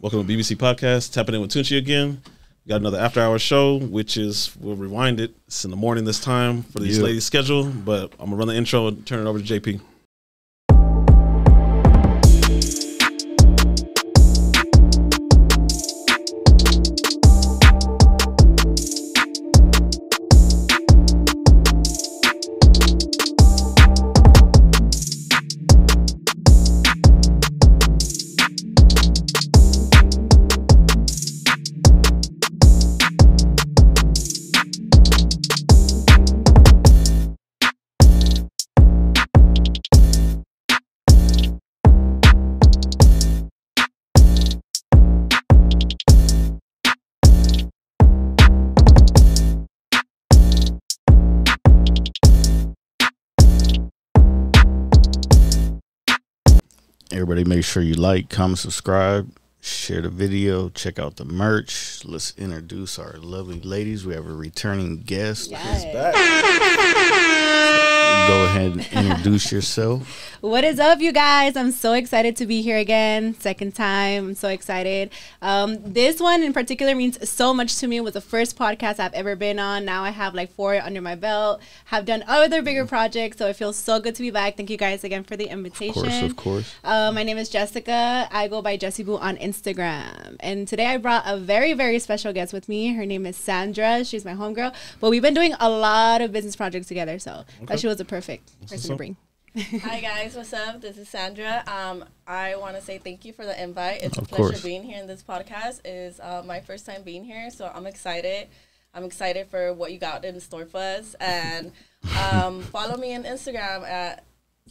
Welcome to BBC Podcast. Tapping in with Tunchi again. We got another after hour show, which is, we'll rewind it. It's in the morning this time for these ladies' schedule, but I'm going to run the intro and turn it over to JP. Everybody make sure you like, comment, subscribe, share the video, check out the merch. Let's introduce our lovely ladies. We have a returning guest. Yes. Who's back. Go ahead and introduce yourself. What is up, you guys? I'm so excited to be here again. Second time. I'm so excited. This one in particular means so much to me. It was the first podcast I've ever been on. Now I have like 4 under my belt. Have done other bigger projects, so it feels so good to be back. Thank you guys again for the invitation. Of course. My name is Jessica. I go by Jessie Boo on Instagram. And today I brought a very, very special guest with me. Her name is Sandra. She's my homegirl. But we've been doing a lot of business projects together, so thought she was a perfect person to bring. Hi guys, what's up? This is Sandra. I want to say thank you for the invite. It's a pleasure being here in this podcast. It's my first time being here, so I'm excited. I'm excited for what you got in store for us. And follow me on Instagram at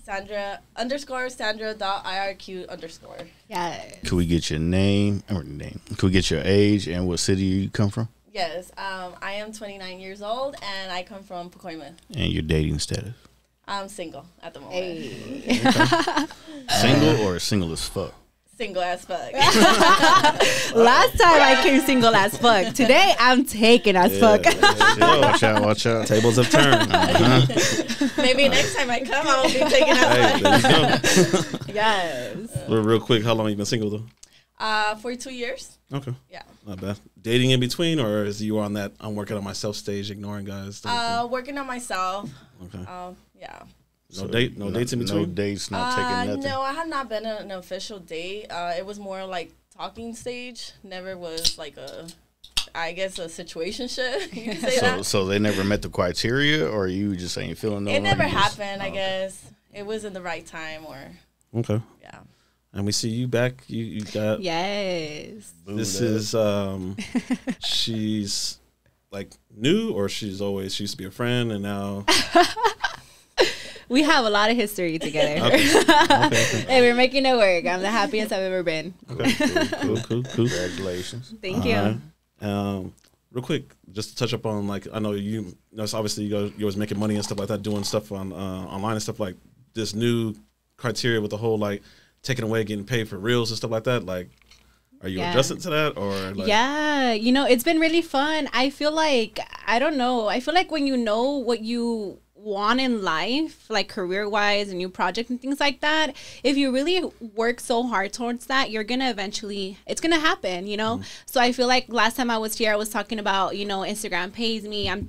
Sandra_Sandra.IRQ_. Yeah. Could we get your name? Could we get your age and what city you come from? Yes, I am 29 years old and I come from Pacoima. And your dating status? I'm single at the moment. Hey. Okay. Single or single as fuck? Single as fuck. Last time I came single as fuck. Today I'm taken as fuck. Watch out, watch out. Tables have turned. Maybe next time I come, I'll be taken as There you go. Yes. Real quick, how long you been single though? For 2 years. Okay. Yeah. Not bad. Dating in between, or is you on that I'm working on myself stage, ignoring guys? Working on myself. Okay. Yeah. No dates in between? No dates, not taking nothing? No, I have not been on an official date. It was more like talking stage. Never was like a situationship. You can say that. So they never met the criteria, or you just saying feeling no? It never happened, I guess. It wasn't the right time or. Okay. Yeah. And we see you back. You got. Yes. This is, she's like new, or she used to be a friend and now. We have a lot of history together. Okay. Hey, we're making it work. I'm the happiest I've ever been. Okay. Cool. Congratulations. Thank you. Real quick, just to touch up on, like, I know you know, it's obviously you're always making money and stuff like that, doing stuff on online and stuff, like this new criteria with the whole like taking away getting paid for reels and stuff like that. Like, are you adjusting to that, or like? Yeah, you know, it's been really fun. I feel like, I don't know, I feel like when you know what you want in life, like career-wise, a new project and things like that, if you really work so hard towards that, you're gonna eventually, it's gonna happen, you know. So I feel like last time I was here, I was talking about, you know, Instagram pays me. I'm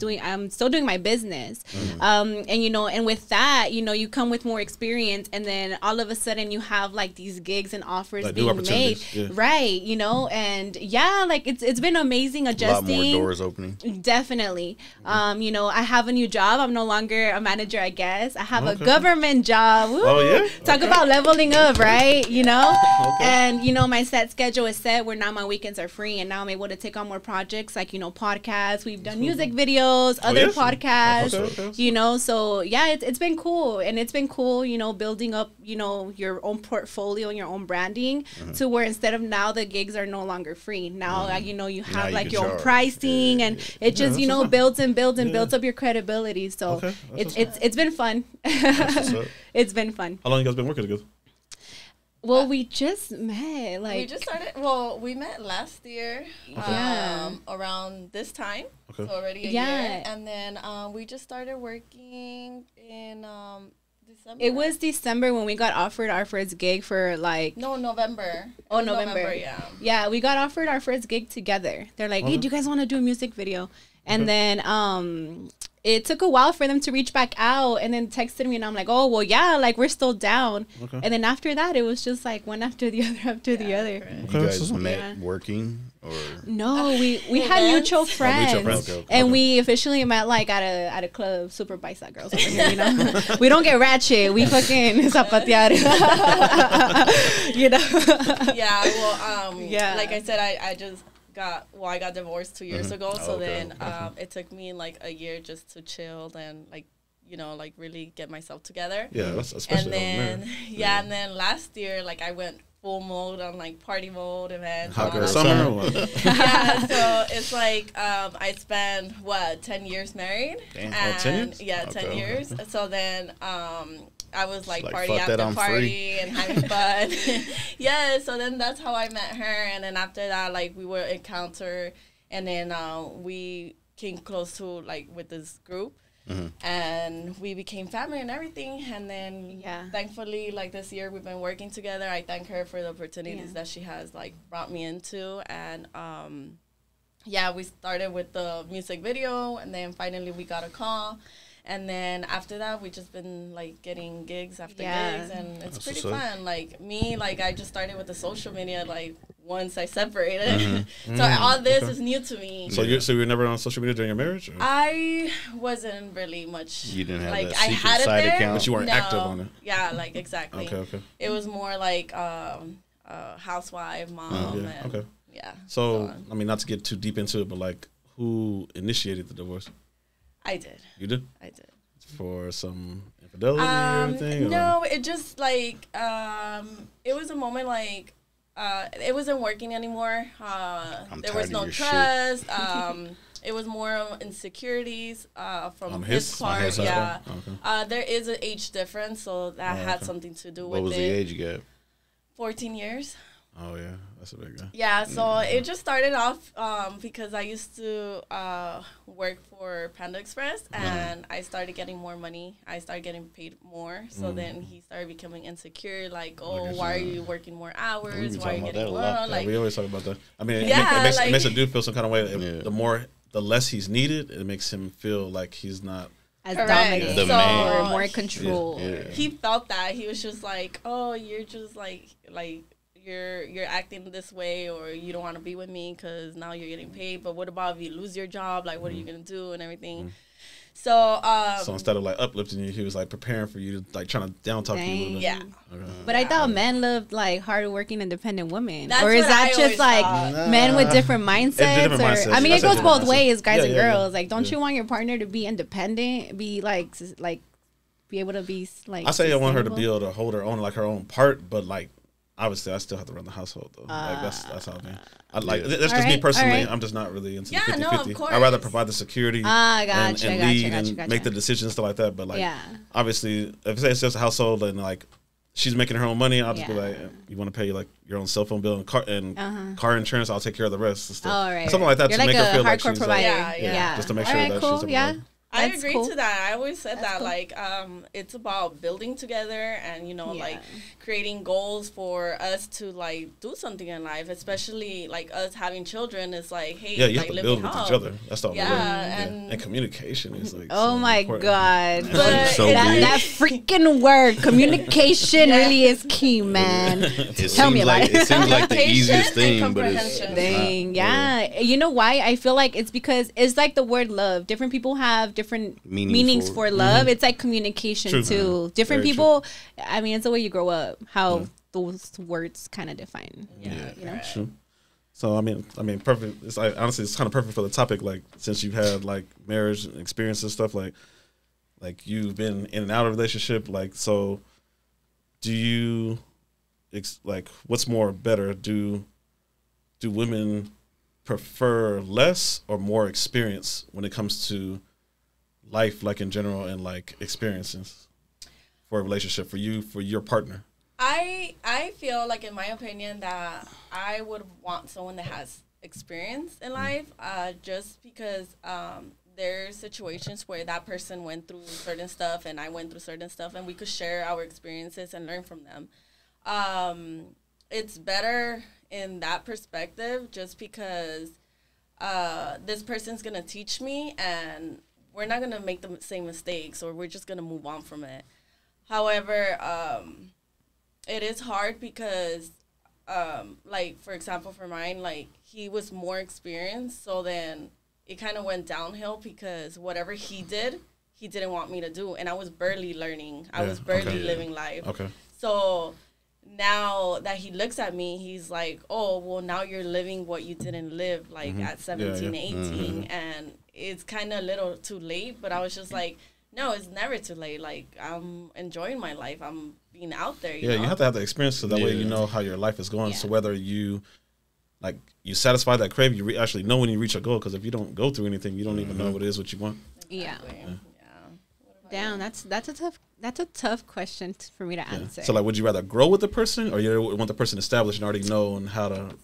still doing my business, and you know, and with that, you know, you come with more experience, and then all of a sudden you have like these gigs and offers like being made, right? You know, and yeah, like it's been amazing adjusting. A lot more doors opening. Definitely. You know, I have a new job. I'm no longer a manager, I guess. I have a government job. Woo! Oh yeah. Talk about leveling up, right? You know? And you know, my set schedule is set where now my weekends are free, and now I'm able to take on more projects, like, you know, podcasts. We've done music videos, other podcasts, you know, so yeah, it's been cool. And it's been cool, you know, building up, you know, your own portfolio and your own branding to where instead of now the gigs are no longer free. Now, you know, you have like your own pricing, and it just, you know, builds and builds and builds up your credibility. So it's been fun. It's been fun. How long you guys been working together? Well, we just met. Like, we just started. Well, we met last year, around this time. Okay. So already a year, and then we just started working in December. It was December when we got offered our first gig for like. No, November. Oh, November. Yeah. Yeah, we got offered our first gig together. They're like, hey, do you guys want to do a music video? And then it took a while for them to reach back out and then texted me and I'm like, oh, well, yeah, like we're still down. Okay. And then after that, it was just like one after the other after the other. You guys met working or? No, we had mutual friends. Okay. And we officially met like at a club, Super Paisa girls over here, you know? We don't get ratchet. We fucking zapatear. You know? Yeah, well, like I said, I got divorced 2 years ago. So then it took me like a year just to chill and like, you know, like really get myself together. Yeah, that's especially and then and then last year like I went full mode on like party mode events. Hot girl summer. Yeah, so it's like I spent 10 years married. Damn. And 10 years? Yeah, 10 years. So then I was like party fuck after that, I'm party free. and having fun. Yeah, so then that's how I met her. And then after that, like we were encounter, and then we came close to like with this group. And we became family and everything. And then thankfully, like this year we've been working together. I thank her for the opportunities that she has like brought me into. And we started with the music video, and then finally we got a call. And then after that, we just been like getting gigs after gigs, and it's pretty fun. Like me, like I just started with the social media like once I separated, so all this is new to me. So you were never on social media during your marriage? Or? I wasn't really much. You didn't have like that I secret had it side there, account, but you weren't active on it. Yeah, like exactly. Okay. It was more like housewife, mom. And, yeah. So I mean, not to get too deep into it, but like, who initiated the divorce? I did. You did? I did. For some infidelity or anything? No, it just like it was a moment like it wasn't working anymore. There was no trust. It was more insecurities from his part. Yeah. There is an age difference, so that had something to do with it. What was the age gap? 14 years. Oh, yeah. That's a big guy. Yeah, so it just started off because I used to work for Panda Express, and I started getting more money. I started getting paid more. So then he started becoming insecure, like, oh, why are you working more hours? Why are you getting more? Like, we always talk about that. I mean, it makes a dude feel some kind of way. The less he's needed, it makes him feel like he's not as dominant or more control. He felt that. He was just like, oh, you're just like you're acting this way, or you don't want to be with me because now you're getting paid. But what about if you lose your job? Like, what are you gonna do and everything? So instead of like uplifting you, he was like preparing for you, to like trying to down talk you a little bit. Yeah. Okay. But I thought men loved like hardworking, independent women. That's or is that just like thought. men with different mindsets? I mean, it goes both ways, guys and girls. Like, don't you want your partner to be independent, be like be able to be like? I say I want her to be able to hold her own, like her own part, but like. Obviously, I still have to run the household though. Like that's how I mean. That's just me personally. I'm just not really into the 50-50. I'd rather provide the security and lead and make the decisions and stuff like that. But like, obviously, if it's just a household and like she's making her own money, I'll just be like, you want to pay like your own cell phone bill and car insurance. I'll take care of the rest and stuff. Something like that. You're to like make her feel like she's provider. Just to make sure that she's I agree to that. I always said that, like, it's about building together and, you know, like, creating goals for us to, like, do something in life, especially, like, us having children. It's like, hey, you have to build with each other. That's the only way. And communication is, like, oh, my important. God. So that freaking word, communication really is key, man. Tell me about it. It seems like the easiest thing, but it's not. You know why? I feel like it's because it's like the word love. Different people have different meanings for love. It's like communication too. Different people. I mean, it's the way you grow up. How those words kind of define. You know. True. So I mean, perfect. It's like honestly, it's kind of perfect for the topic. Like since you've had like marriage experiences and stuff, like you've been in and out of a relationship. Like so, do you like what's more better? Do women prefer less or more experience when it comes to life, like in general, and like experiences for a relationship for you, for your partner? I feel like, in my opinion, that I would want someone that has experience in life, just because there's situations where that person went through certain stuff and I went through certain stuff, and we could share our experiences and learn from them. It's better in that perspective, just because this person's going to teach me, and we're not going to make the same mistakes, or we're just going to move on from it. However, it is hard because, like, for example, for mine, like, he was more experienced, so then it kind of went downhill because whatever he did, he didn't want me to do, and I was barely learning. I was barely living life. Okay. So now that he looks at me, he's like, oh, well, now you're living what you didn't live, like, at 17, 18, and it's kind of a little too late, but I was just like, no, it's never too late. Like, I'm enjoying my life. I'm being out there, you know? You have to have the experience so that way you know how your life is going. So whether you, like, you satisfy that craving, you actually know when you reach a goal, because if you don't go through anything, you don't even know what it is what you want. Exactly. Yeah. Damn, that's a tough question for me to answer. So, like, would you rather grow with the person, or you want the person established and already know and how to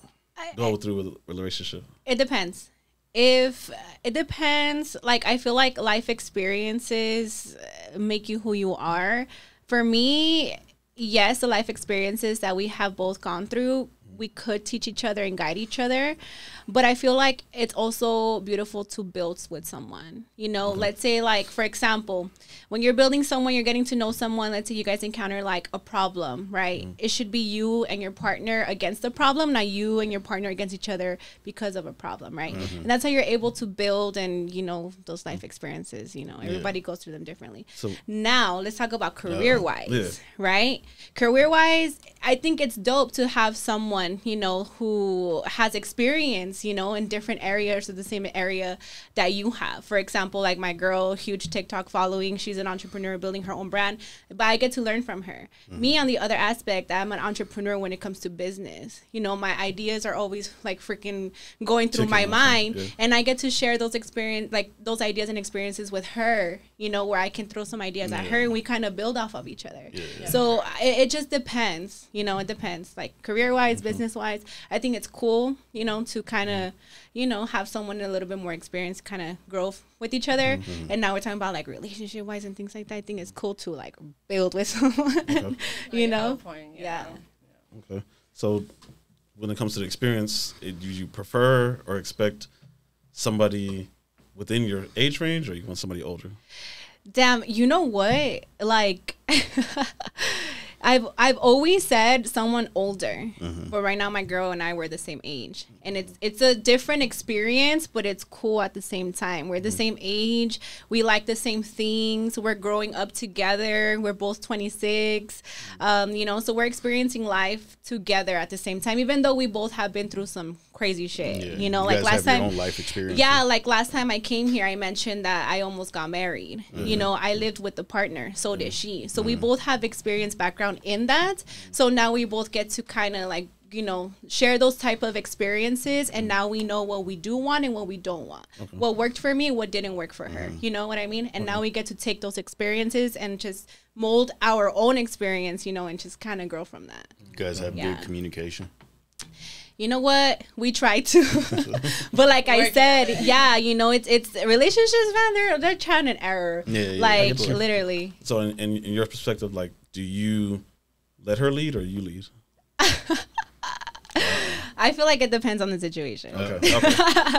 go through a relationship? It depends. If it depends, like, I feel like life experiences make you who you are. For me, yes, the life experiences that we have both gone through, we could teach each other and guide each other. But I feel like it's also beautiful to build with someone. You know, let's say, like, for example, when you're building someone, you're getting to know someone. Let's say you guys encounter, like, a problem, right? It should be you and your partner against the problem, not you and your partner against each other because of a problem, right? And that's how you're able to build and, you know, those life experiences. You know, everybody goes through them differently. So now let's talk about career-wise, right? Career-wise, I think it's dope to have someone, you know, who has experience, you know, in different areas of the same area that you have. For example, like my girl, huge TikTok following. She's an entrepreneur building her own brand, but I get to learn from her. Me, on the other aspect, I'm an entrepreneur when it comes to business. You know, my ideas are always like freaking going through my mind, and I get to share those those ideas and experiences with her, you know, where I can throw some ideas at her and we kind of build off of each other. So it just depends, you know, it depends. Like career-wise, business-wise, I think it's cool, you know, to kind of, you know, have someone a little bit more experience, kind of grow with each other. And now we're talking about like relationship-wise and things like that. I think it's cool to like build with someone, you know? Okay. So when it comes to the experience, do you prefer or expect somebody within your age range, or you want somebody older? Damn, you know what? Like, I've always said someone older, but right now my girl and I were the same age, and it's a different experience, but it's cool at the same time. We're the same age, we like the same things, we're growing up together, we're both 26, you know, so we're experiencing life together at the same time, even though we both have been through some crazy shit, you know, you like last time, your own life experience. like last time I came here, I mentioned that I almost got married. You know, I lived with the partner, so did she. So we both have experience background in that. So now we both get to kind of like, you know, share those type of experiences, and now we know what we do want and what we don't want. What worked for me, what didn't work for her. You know what I mean? And now we get to take those experiences and just mold our own experience, you know, and just kind of grow from that. You guys have good communication. You know what? We try to, but like I said, you know, it's relationships, man. They're trial and error, like literally. So in your perspective, like, do you let her lead or you lead? I feel like it depends on the situation. Okay.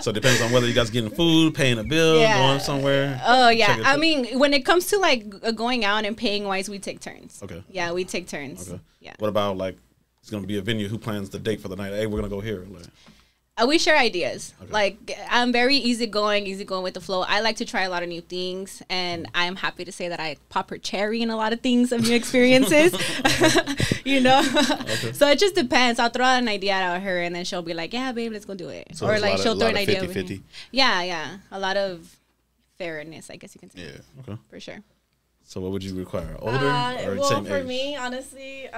So it depends on whether you guys getting food, paying a bill, going somewhere. Oh yeah. I mean, when it comes to like going out and paying wise, we take turns. Okay. Yeah, we take turns. Okay. Yeah. What about like, it's going to be a venue, who plans the date for the night? Hey, we're going to go here. Like, we share ideas. Like, I'm very easygoing with the flow. I like to try a lot of new things, and I'm happy to say that I pop her cherry in a lot of things of new experiences. You know? So it just depends. I'll throw out an idea at her, and then she'll be like, yeah, babe, let's go do it. So or like she'll throw an idea over me. Yeah. A lot of fairness, I guess you can say. Yeah. Okay. For sure. So what would you require? Older or same age? For me, honestly,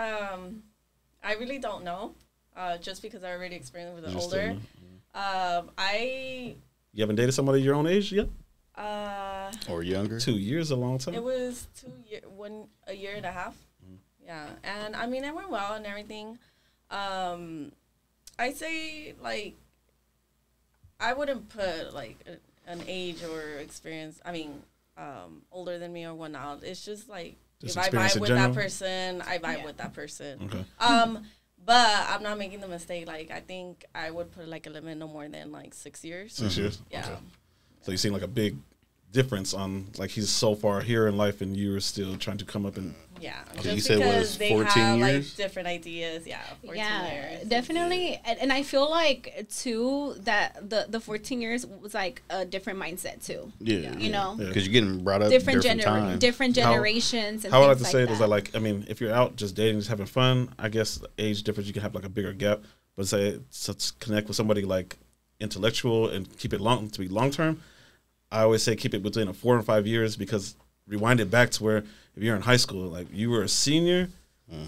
I really don't know. Just because I already experienced with the older. You haven't dated somebody your own age yet? Or younger? 2 years, a long time. It was a year and a half. Yeah, and I mean, it went well and everything. I say, like, I wouldn't put like an age or experience. I mean, older than me or whatnot. It's just like Just if I experience vibe in with general? that person, I vibe with that person. Okay. But I'm not making the mistake. Like, I think I would put like a limit no more than like 6 years. 6 years. Yeah. Okay. So you seem like a big difference on like he's so far here in life and you're still trying to come up and Yeah, So just you said because what, it's they 14 have years? like different ideas. Yeah, 14 Yeah, years. definitely. And I feel like too that the 14 years was like a different mindset too. Yeah. You know, Because you're getting brought up different times. different generations. And how I like things to say it like is that like I mean if you're out just dating just having fun I guess the age difference you can have like a bigger gap but say to connect with somebody like intellectual and keep it long to be long term I always say keep it within 4 and 5 years because rewind it back to where if you're in high school like you were a senior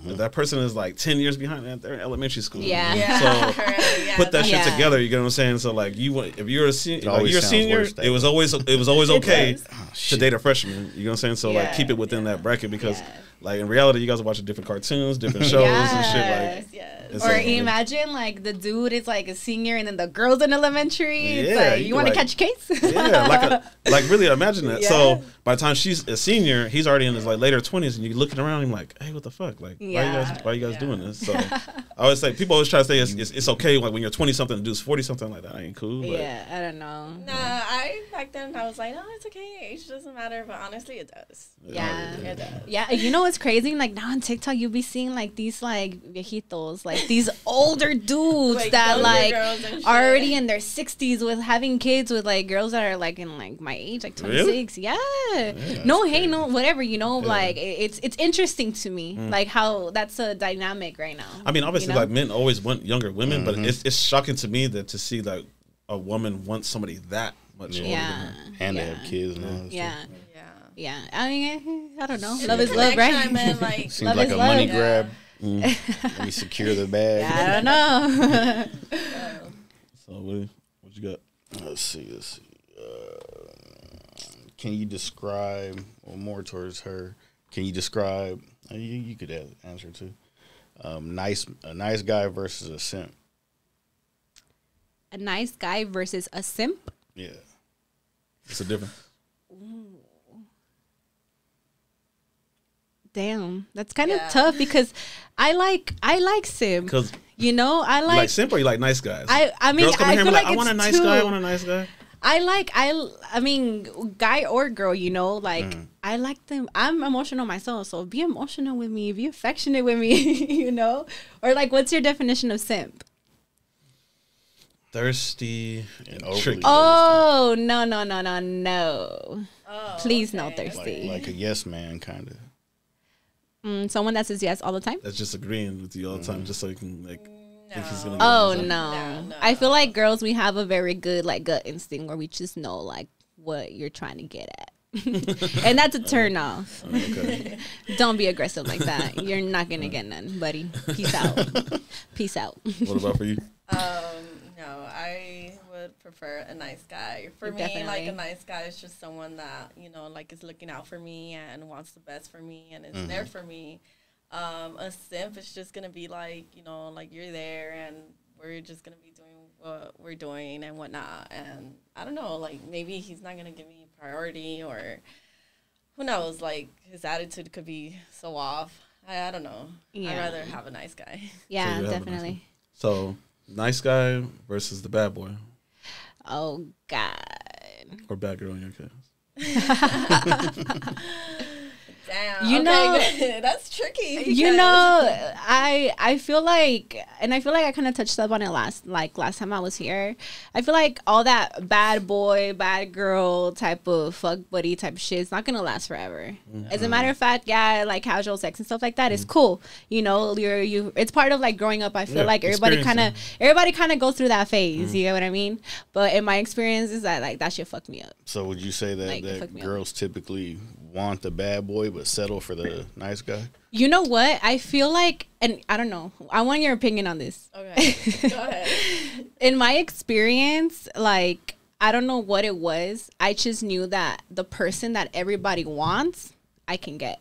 if that person is like 10 years behind that they're in elementary school Yeah. so Correct, yeah, put that shit Yeah. together you get what I'm saying so like if you're a senior like, always you're a sounds senior worse that it was always okay does. to date a freshman you know what I'm saying so like Yeah. keep it within that bracket because Yeah. like in reality you guys are watching different cartoons different shows and shit like Yes. it's Or like- imagine like the dude is like a senior and then the girl's in elementary. It's Yeah, like, you you want to like- catch a case? yeah, like really imagine that. Yeah. So by the time she's a senior, he's already in his like later 20s, and you're looking around, and you're like, hey, what the fuck? Like, why you guys doing this? So I always say people always try to say it's okay like when you're 20 something to do 40 something like that ain't cool. But Yeah, I don't know. Nah, back then I was like, no, it's okay. Age doesn't matter, but honestly, it does. Yeah. It does. Yeah, you know what's crazy? Like now on TikTok, you'll be seeing like these like viejitos, like these older dudes Like, that younger like girls and shit. are already in their 60s with having kids with like girls that are like in like my age, like 26. Yeah. No hate, no whatever. You know, like it's interesting to me, like how that's a dynamic right now. I mean, obviously, you know? like men always want younger women, but it's shocking to me that to see like a woman wants somebody that much older than her. And they Yeah. have kids now. Yeah. Yeah. Yeah. I mean, I don't know. And Love the is love, connection, right? I meant, like, Seems Love like is a money love. grab. Let me secure the bag. I don't know. So what you got? Let's see. Can you describe, or more towards her? Can you describe? You could answer too. A nice guy versus a simp. A nice guy versus a simp. Yeah. What's the difference? Damn, that's kind of Yeah. tough because I like simp. Because You know, I you like. like simp or you like nice guys? I mean, Girls come I in here feel and be like like, I want a it's nice guy. I two. want a nice guy. I mean, guy or girl, you know, like I like them. I'm emotional myself, so be emotional with me, be affectionate with me, you know. Or like, what's your definition of simp? Thirsty and overly tricky. Oh no. Oh, Please no okay. thirsty. Like a yes man, kind of. Someone that says yes all the time. That's just agreeing with you all the time, just so you can like. Think he's gonna Oh get no. No. I feel like girls, we have a very good like gut instinct where we just know like what you're trying to get at. And that's a turn off. Okay. Don't be aggressive like that. You're not gonna get none, buddy. Peace out. Peace out. What about for you? No, I would prefer a nice guy. For me, like Definitely. a nice guy is just someone that, you know, like is looking out for me and wants the best for me and is there for me. A simp is just gonna be like, you know, like you're there and we're just gonna be doing what we're doing and whatnot. And I don't know, like maybe he's not gonna give me priority or who knows, like his attitude could be so off. I don't know. Yeah. I'd rather have a nice guy. Yeah, So you have a nice definitely. So nice guy versus the bad boy Oh God. or bad girl in your case. Damn. You okay, know- good. That's tricky. You because- know, I feel like I kind of touched up on it last time I was here. I feel like all that bad boy, bad girl type of fuck buddy type of shit is not gonna last forever. As a matter of fact, yeah, like casual sex and stuff like that is cool. You know, it's part of like growing up. I feel Yeah, like everybody kind experiencing. of goes through that phase. You know what I mean? But in my experience, is that like that shit fucked me up. So would you say that, Like, it fucked me up. girls typically want the bad boy but settle for the nice guy? You know what? I feel like, and I don't know. I want your opinion on this. Okay. Go ahead. In my experience, like, I don't know what it was. I just knew that the person that everybody wants, I can get.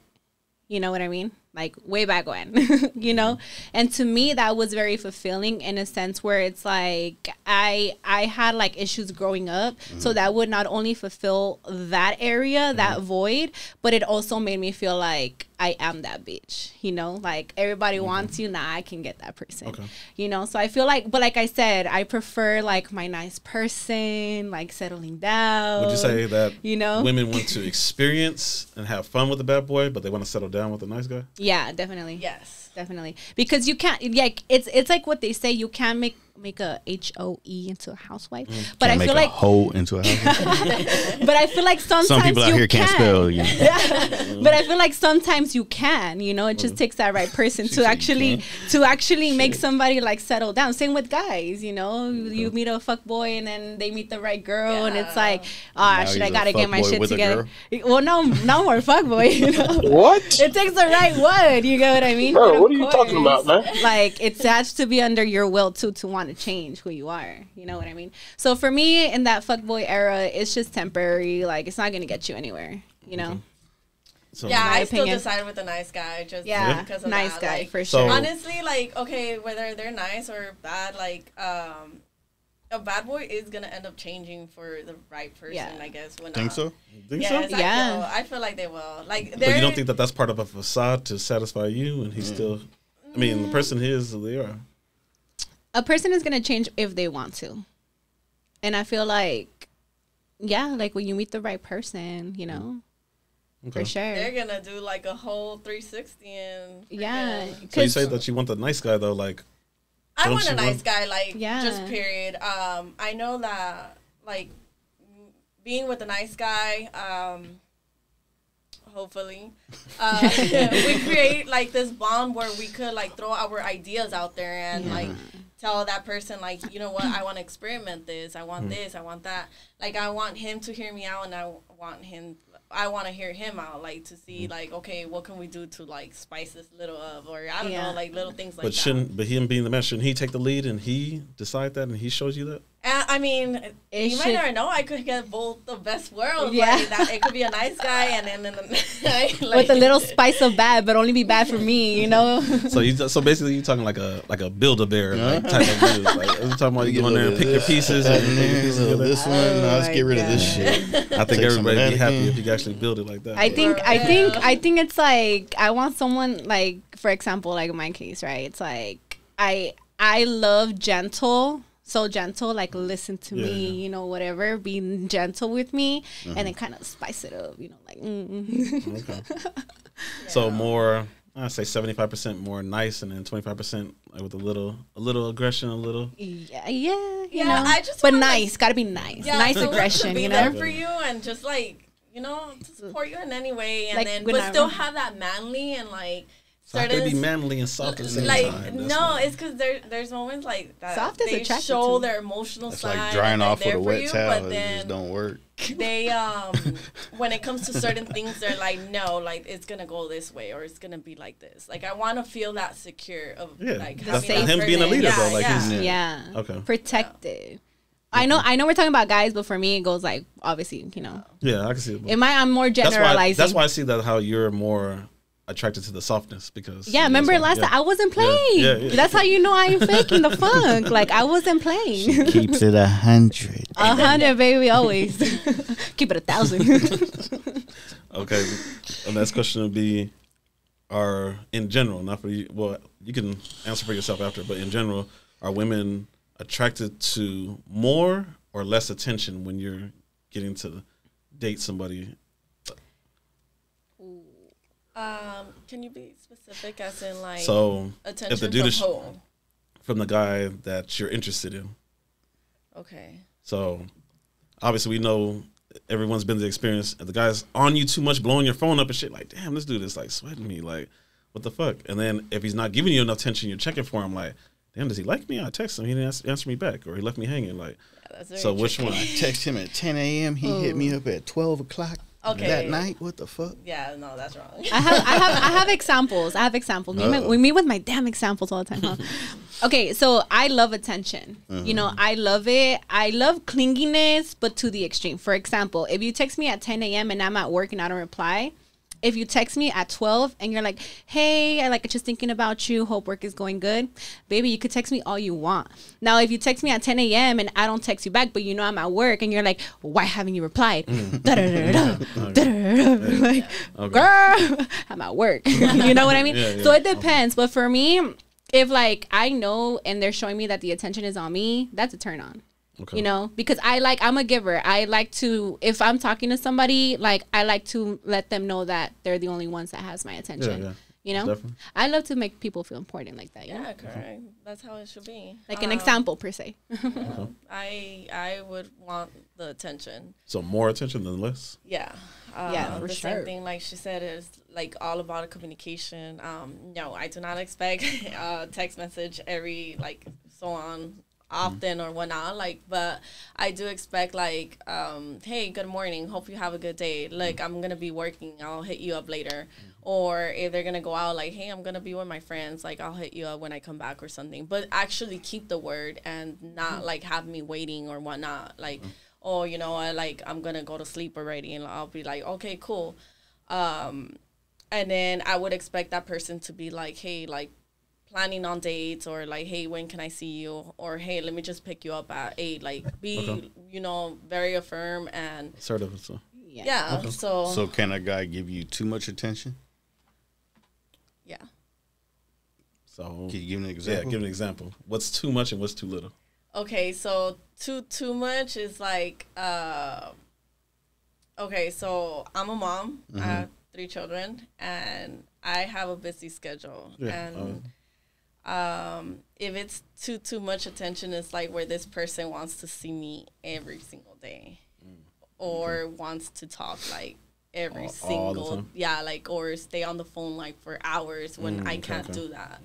You know what I mean? like way back when, you know? And to me, that was very fulfilling in a sense where it's like I had like issues growing up. So that would not only fulfill that area, that void, but it also made me feel like I am that bitch, you know? Like everybody wants you, now I can get that person, you know? So I feel like, but like I said, I prefer like my nice person, like settling down. Would you say that, you know, women want to experience and have fun with the bad boy, but they want to settle down with a nice guy? Yeah, definitely. Yes, definitely. Because you can't, like, it's like what they say, you can't make a HOE into a housewife. But Can't I feel make like a hoe into a housewife. but I feel like sometimes Some people out you here can't spell. You know? But I feel like sometimes you can, you know, it just takes that right person to actually make somebody like settle down. Same with guys, you know, you meet a fuck boy and then they meet the right girl and it's like, shit, I gotta get my shit together. Well, no more fuck boy, you know. What? It takes the right one, you get what I mean? Bro, what are you talking about, man? Like it has to be under your will too to want to change who you are, you know what I mean? So for me, in that fuckboy era, it's just temporary. Like it's not gonna get you anywhere, you know. So, yeah, I still opinion. decided with a nice guy just because of nice that. guy Like, for sure. honestly, like okay, whether they're nice or bad, like a bad boy is gonna end up changing for the right person. I guess. Think so? Think so? Yeah, I feel like they will. Like, but you don't think that that's part of a facade to satisfy you, and he's still? I mean, the person is who they are. A person is gonna change if they want to, and I feel like, like when you meet the right person, you know, for sure, they're gonna do like a whole 360 and So you say that you want the nice guy though, like. I want a nice guy, like just period. I know that like being with a nice guy, hopefully, we create like this bond where we could like throw our ideas out there and like tell that person like, you know what, I want to experiment this, I want this, I want that. Like I want him to hear me out and I want to hear him out, like to see like, okay, what can we do to like spice this little of, or I don't know, like little things like that. But him being the man, shouldn't he take the lead and he decide that and he shows you that? I mean, you might never know. I could get both the best worlds. Yeah, like that, it could be a nice guy and then like, with a little spice of bad, but only be bad for me, you know. So basically, you're talking like a Build-A-Bear like type of dude. Like we're talking about you go in there and pick your pieces. This one, let's get rid of this shit. I think everybody would be happy if you could actually build it like that. I think it's like I want someone like, for example, like in my case, right? It's like I love gentle. So gentle, like listen to me, you know, whatever, being gentle with me, and then kind of spice it up, you know, like. Okay. So more, I say 75% more nice, and then 25% like with a little aggression, a little. Yeah, you know. I just but nice, gotta be nice, nice aggression, be you know. There for you and just like, you know, to support you in any way, and like, then but still have that manly and like. So how could it be manly and soft at the same time? No, it's because there's moments like that. Soft is they show their emotional side. It's like drying off with a wet towel. But it just don't work. They when it comes to certain things, they're like, no, like it's gonna go this way or it's gonna be like this. Like I want to feel that secure of like having him being a leader though. Like okay, protected. I know we're talking about guys, but for me it goes like obviously, you know. Yeah, I can see it. I'm more generalizing. That's why I see that how you're more attracted to the softness because remember last time I wasn't playing. That's how you know I ain't faking the funk. Like I wasn't playing. She keeps it 100. 100, baby, always. Keep it 1,000. Okay, the next question would be, in general, not for you. Well, you can answer for yourself after, but in general, are women attracted to more or less attention when you're getting to date somebody? Can you be specific as in like attention if the dude is from the guy that you're interested in? Okay. So obviously we know everyone's been the experience and the guy's on you too much, blowing your phone up and shit like, damn, this dude is like sweating me, like what the fuck? And then if he's not giving you enough attention, you're checking for him like, damn, does he like me? I text him, he didn't answer me back, or he left me hanging. Like, so which one? I text him at 10 a.m. He hit me up at 12 o'clock. Okay. That night, what the fuck? Yeah, no, that's wrong. I have examples. We meet with my damn examples all the time, huh? Okay, so I love attention. You know, I love it. I love clinginess, but to the extreme. For example, if you text me at 10 a.m. and I'm at work and I don't reply, if you text me at 12 and you're like, hey, I like just thinking about you, hope work is going good, baby, you could text me all you want. Now, if you text me at 10 a.m. and I don't text you back, but you know I'm at work and you're like, why haven't you replied? Like, girl, I'm at work. You know what I mean? So it depends. But for me, if like I know and they're showing me that the attention is on me, that's a turn on. Okay. You know, because I'm a giver. I like to, if I'm talking to somebody, like I like to let them know that they're the only ones that has my attention. Yeah. You know, definitely. I love to make people feel important like that. Yeah, correct. That's how it should be. Like an example per se. I would want the attention. So more attention than less. Yeah. For the same thing, like she said, is like all about communication. No, I do not expect a text message every like so on. Often or whatnot, like, but I do expect like, hey, good morning, hope you have a good day, like I'm gonna be working, I'll hit you up later. Or if they're gonna go out, like, hey, I'm gonna be with my friends, like I'll hit you up when I come back or something. But actually keep the word and not like have me waiting or whatnot, like, oh, you know, I'm gonna go to sleep already, and I'll be like, okay, cool. And then I would expect that person to be like, hey, like planning on dates, or like, hey, when can I see you? Or hey, let me just pick you up at 8. Like, be you know, very affirm and assertive. So. Yeah. Okay. So can a guy give you too much attention? Yeah. So can you give an example? Yeah, give an example. What's too much and what's too little? Okay, so too much is like okay, so I'm a mom. I have 3 children, and I have a busy schedule. Yeah. And if it's too much attention, it's like where this person wants to see me every single day, or wants to talk like every single like, or stay on the phone like for hours when I can't do that.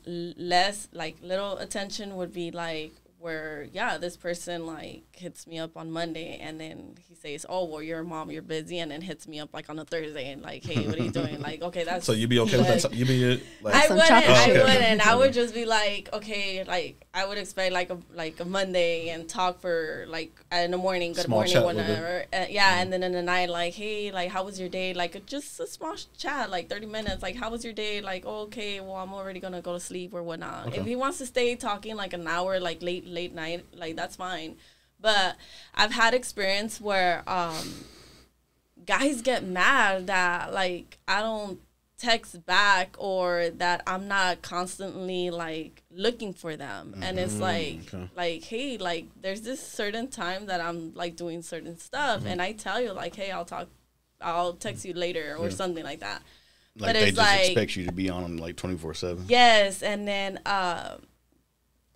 Less like little attention would be like where this person like hits me up on Monday, and then he says, oh, well, you're a mom, you're busy, and then hits me up like on a Thursday and like, hey, what are you doing? Like, okay, that's so you'd be okay like, with that? You'd be like, I wouldn't. I would just be like, okay, like I would expect like a Monday and talk for like in the morning, good small morning, whatever. And then in the night, like, hey, like how was your day? Like just a small chat, like 30 minutes. Like, how was your day? Like, oh, okay, well, I'm already gonna go to sleep or whatnot. Okay. If he wants to stay talking like an hour, like late night, like that's fine. But I've had experience where guys get mad that like I don't text back, or that I'm not constantly like looking for them. And it's like like, hey, like there's this certain time that I'm like doing certain stuff, and I tell you like, hey, I'll text you later or something like that. Like, but they just expect you to be on them like 24/7. Yes. And then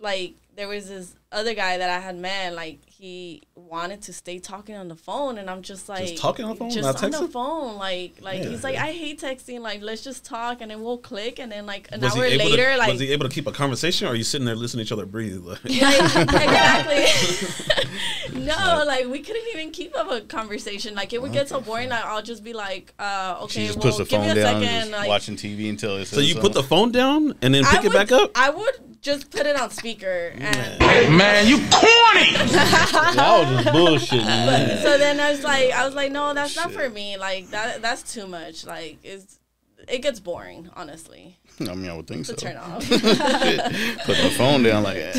like there was this other guy that I had met, like he wanted to stay talking on the phone, and I'm just like, just talking on the phone, just not on texting? the phone, like he's like, I hate texting, like let's just talk, and then we'll click, and then like an hour later, like, was he able to keep a conversation, or are you sitting there listening to each other breathe? Like, exactly. No, like we couldn't even keep up a conversation. Like it would get so boring. Like, I'll just be like, okay, she just puts the phone down, just like, watching TV until it says so you put the phone down and then pick it back up? I would just put it on speaker. And man, you corny. That was just bullshit, man. So then I was like, no, that's not for me. Like that's too much. Like it gets boring, honestly. I mean, I would think so. Turn off. Put the phone down, like.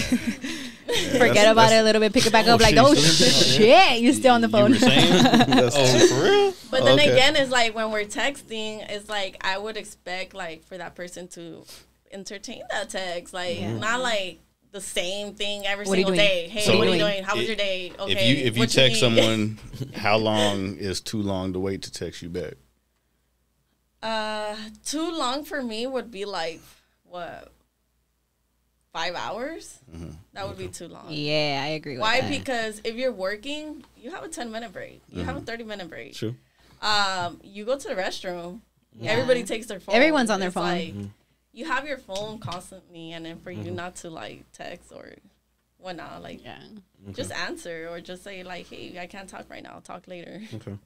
Forget about it a little bit, pick it back up, like, oh shit, you're still on the phone. You were saying? For real? But then again, it's like when we're texting, it's like I would expect like for that person to entertain that text, like not like the same thing every single day. Hey, so what are you doing? How was your day? Okay. If you text someone, how long is too long to wait to text you back? Too long for me would be like what? 5 hours? That would be too long. Yeah, I agree with that. Why? Because if you're working, you have a 10-minute break. You have a 30-minute break. True. You go to the restroom. Yeah. Everybody takes their phone. Everyone's on their phone. Like, you have your phone constantly, and then for you not to like text or whatnot, like just answer or just say like, hey, I can't talk right now. I'll talk later. Okay.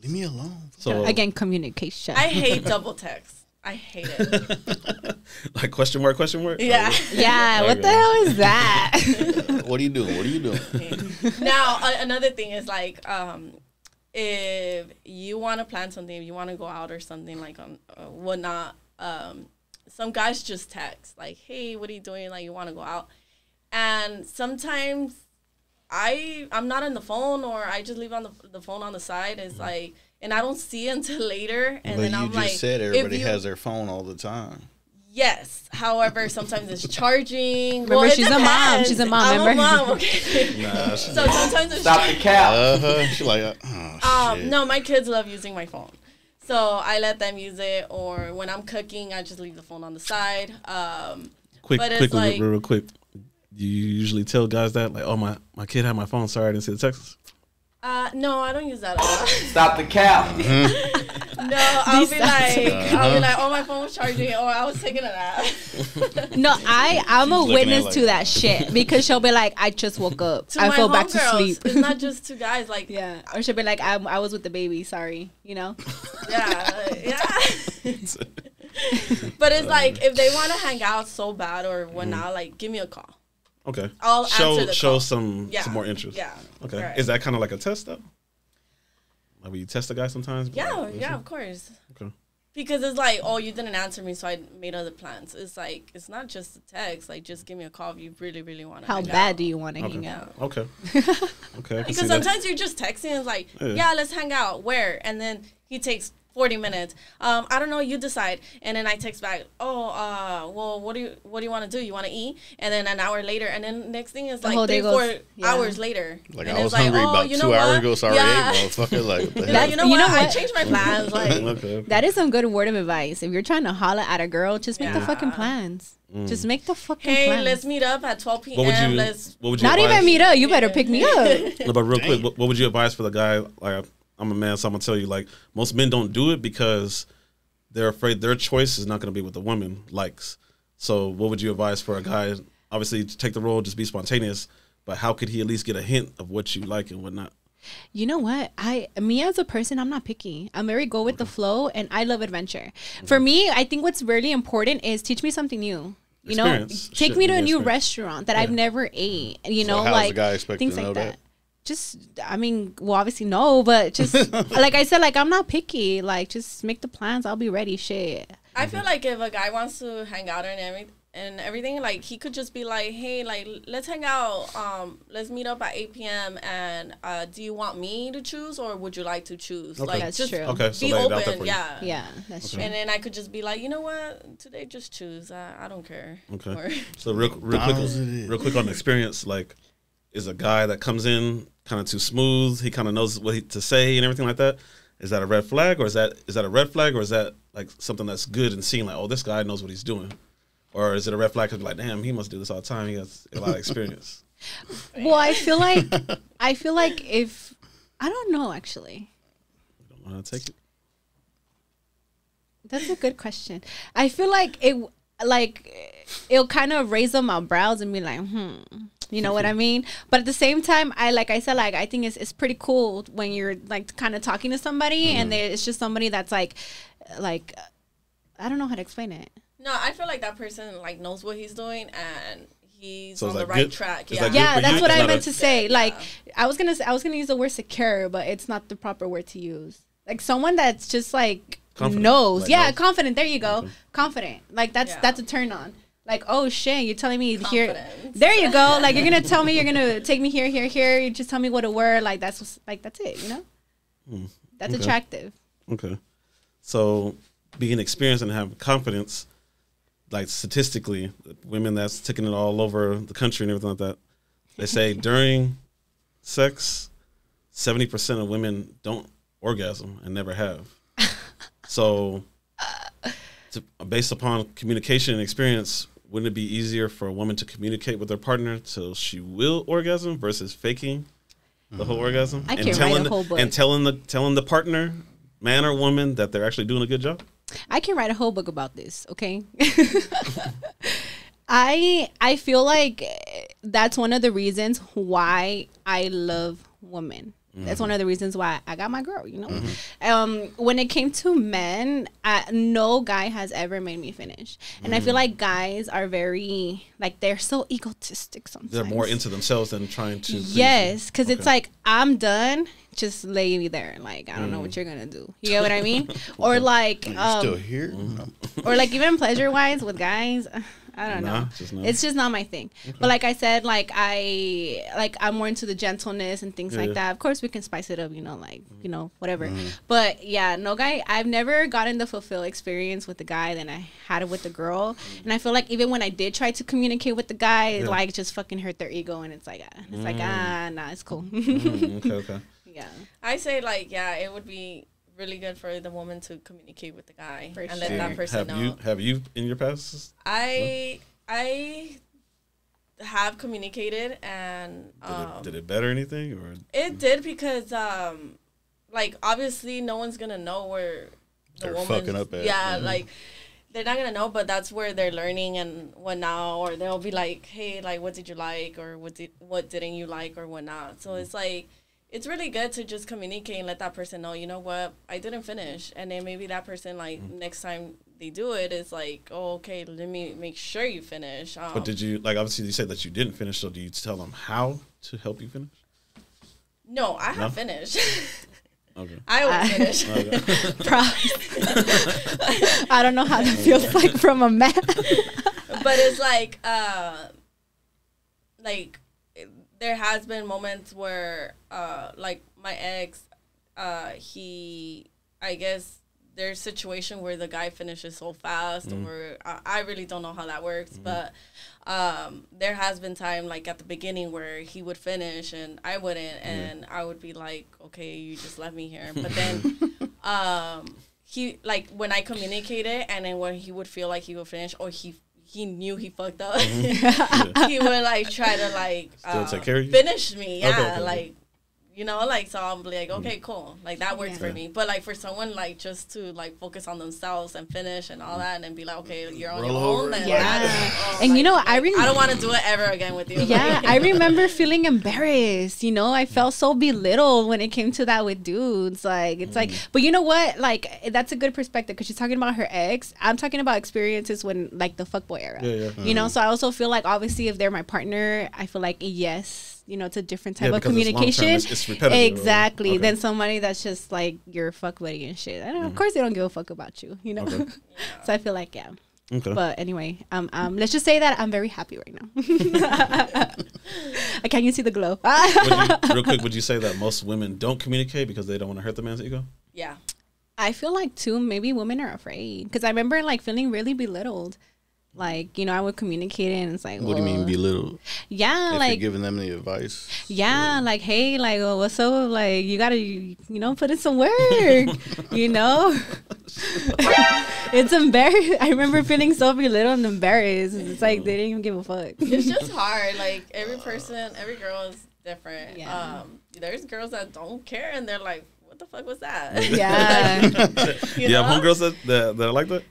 Leave me alone. So again, communication. I hate double text. I hate it. Like question mark? Yeah. Yeah, what the hell is that? What are you doing? Now, another thing is like, if you want to plan something, if you want to go out or something like on whatnot, some guys just text like, "Hey, what are you doing? Like, you want to go out?" And sometimes I'm not on the phone, or I just leave on the phone on the side. It's like, and I don't see it until later. And but then I'm like, said everybody has their phone all the time. Yes. However, sometimes it's charging. Remember, well, she's a mom. She's a mom. I'm remember? a mom. Okay. Nah, So sometimes it's Stop the cap. She's like, oh, shit. no, my kids love using my phone. So I let them use it, or when I'm cooking, I just leave the phone on the side. Real quick. You usually tell guys that, like, oh, my kid had my phone. Sorry, I didn't see the text. No, I don't use that a lot. Stop the cap. No, I'll be like, oh, my phone was charging, or I was taking a nap. No, I'm a witness to that shit, because she'll be like, I just woke up. I fell back to sleep. It's not just two guys. Like, yeah, or she'll be like, I was with the baby. Sorry, you know. Yeah. But it's like, if they want to hang out so bad or whatnot, like, give me a call. Okay. I'll answer the show call. some more interest. Yeah. Okay. Right. Is that kind of like a test though? Like, will you test a guy sometimes? Yeah, of course. Okay. Because it's like, oh, you didn't answer me, so I made other plans. It's like, it's not just a text. Like, just give me a call if you really, really want to. How bad do you want to hang out? Okay. Okay. Because sometimes you're just texting and it's like, yeah, let's hang out. Where? And then he takes 40 minutes. I don't know. You decide. And then I text back. Oh, well, what do you want to do? You want to eat? And then an hour later, and then next thing is like 3-4 hours later. Like, and I was hungry about 2 hours ago, so I already ate, motherfucker. Like, you know what? I changed my plans. Like, that is some good word of advice. If you're trying to holler at a girl, just make the fucking plans. Just make the fucking plans. Hey, let's meet up at 12 p.m. What would you not advise? even meet up. You better pick me up. No, but real quick, what would you advise for the guy? Like, I'm a man, so I'm gonna tell you, like, most men don't do it because they're afraid their choice is not gonna be what the woman likes. So, what would you advise for a guy? Obviously, to take the role, just be spontaneous. But how could he at least get a hint of what you like and whatnot? You know what? Me as a person, I'm not picky. I'm very go with the flow, and I love adventure. For me, I think what's really important is teach me something new. You know, take me to a new restaurant that I've never ate. You know, like things like that. Just, I mean, well, obviously no, but just like I said, like, I'm not picky. Like, just make the plans. I'll be ready. Shit. I feel like if a guy wants to hang out and everything, like, he could just be like, hey, like, let's hang out. Let's meet up at 8 p.m. And do you want me to choose, or would you like to choose? Okay. Like, That's just true. Okay, so be lay it out there open. for you. Yeah, that's true. And then I could just be like, you know what? Today, just choose. I don't care. Okay. Or So real quick on the experience, like, is a guy that comes in kind of too smooth, he kind of knows what to say and everything like that, is that a red flag, or is that a red flag, or is that like something that's good and seen, like, oh, this guy knows what he's doing? Or is it a red flag because, like, damn, he must do this all the time, he has a lot of experience? Well, I feel like if I don't know, actually. You don't know how to take it? That's a good question. I feel like it'll kind of raise up my brows and be like, you know what I mean? But at the same time, I think it's pretty cool when you're like kind of talking to somebody and it's just somebody that's like I don't know how to explain it. no, I feel like that person like knows what he's doing and he's So on is the that right good? track. Is Yeah, that good? Yeah, for that's you? what It's I not meant a- to say. Yeah. Like I was gonna use the word secure, but it's not the proper word to use. Like someone that's just like Confident. knows. Like, Yeah, knows. confident. There you go. Okay. Confident. Like that's a turn on. Like, oh shit, you're telling me here. Confidence. There you go. Like you're gonna tell me you're gonna take me here. You just tell me what to wear. Like that's it. You know. That's Okay. attractive. Okay. So being experienced and having confidence, like statistically, women that's taking it all over the country and everything like that, they say during sex, 70% of women don't orgasm and never have. So based upon communication and experience, wouldn't it be easier for a woman to communicate with her partner till she will orgasm versus faking the whole orgasm? I and can write a whole book. And telling the partner, man or woman, that they're actually doing a good job? I can write a whole book about this, okay? I feel like that's one of the reasons why I love women. That's one of the reasons why I got my girl, you know. When it came to men, no guy has ever made me finish. And I feel like guys are very, like, they're so egotistic sometimes. They're more into themselves than trying to. Yes, because it's like, I'm done. Just lay me there. Like, I don't know what you're going to do. You get what I mean? Or like. You're still here? Or like even pleasure-wise with guys. I don't know. It's just not my thing. Okay. But like I said, I'm more into the gentleness and things like that. Of course, we can spice it up, you know, like, you know, whatever. But yeah, no guy. I've never gotten the fulfilled experience with the guy than I had it with the girl. And I feel like even when I did try to communicate with the guy, it like just fucking hurt their ego. And it's like, nah, it's cool. Okay. Yeah. I say like, it would be really good for the woman to communicate with the guy and let that person know. Have you in your past? I have communicated and did it better anything or? It did because like obviously no one's gonna know where they're fucking up at. Yeah, like they're not gonna know, but that's where they're learning and whatnot. Or they'll be like, hey, like what did you like or what didn't you like or whatnot. So it's like. It's really good to just communicate and let that person know, you know what, I didn't finish. And then maybe that person, like, next time they do it, it's like, oh, okay, let me make sure you finish. But did you, like, obviously you said that you didn't finish, so do you tell them how to help you finish? No, I have finished. Okay. I always finish. I don't know how that feels like from a man. But it's like, there has been moments where, like, my ex, I guess there's a situation where the guy finishes so fast, or I really don't know how that works, but there has been time, like, at the beginning where he would finish and I wouldn't, and I would be like, okay, you just left me here. But then he, like, when I communicated, and then when he would feel like he would finish, or he knew he fucked up. He would like try to like still take care of you? Finish me. Yeah, okay. Like, you know, like, so I'm like, okay, cool. Like that works for me. But like for someone like just to like focus on themselves and finish and all that and then be like, okay, you're on your own. And and like, you know, I don't want to do it ever again with you. Yeah, I remember feeling embarrassed. You know, I felt so belittled when it came to that with dudes. Like, it's like, but you know what? Like, that's a good perspective because she's talking about her ex. I'm talking about experiences when like the fuckboy era. You know, so I also feel like obviously if they're my partner, I feel like yes. You know, it's a different type of communication. It's repetitive. Exactly. Okay. Than somebody that's just like your fuck buddy and shit. I don't know. Of course, they don't give a fuck about you. You know. Okay. So I feel like Okay. But anyway, let's just say that I'm very happy right now. Can you see the glow? Real quick, would you say that most women don't communicate because they don't want to hurt the man's ego? Yeah. I feel like too. Maybe women are afraid because I remember like feeling really belittled. Like, you know, I would communicate it and it's like, what do you mean belittle? Yeah, if like you're giving them the advice. Yeah, like, hey, like, well, what's up? Like, you gotta, you know, put in some work. You know, it's embarrassing. I remember feeling so belittled and embarrassed. It's like they didn't even give a fuck. It's just hard. Like every person, every girl is different. Yeah. There's girls that don't care and they're like, what the fuck was that? Yeah. You have homegirls that are like that?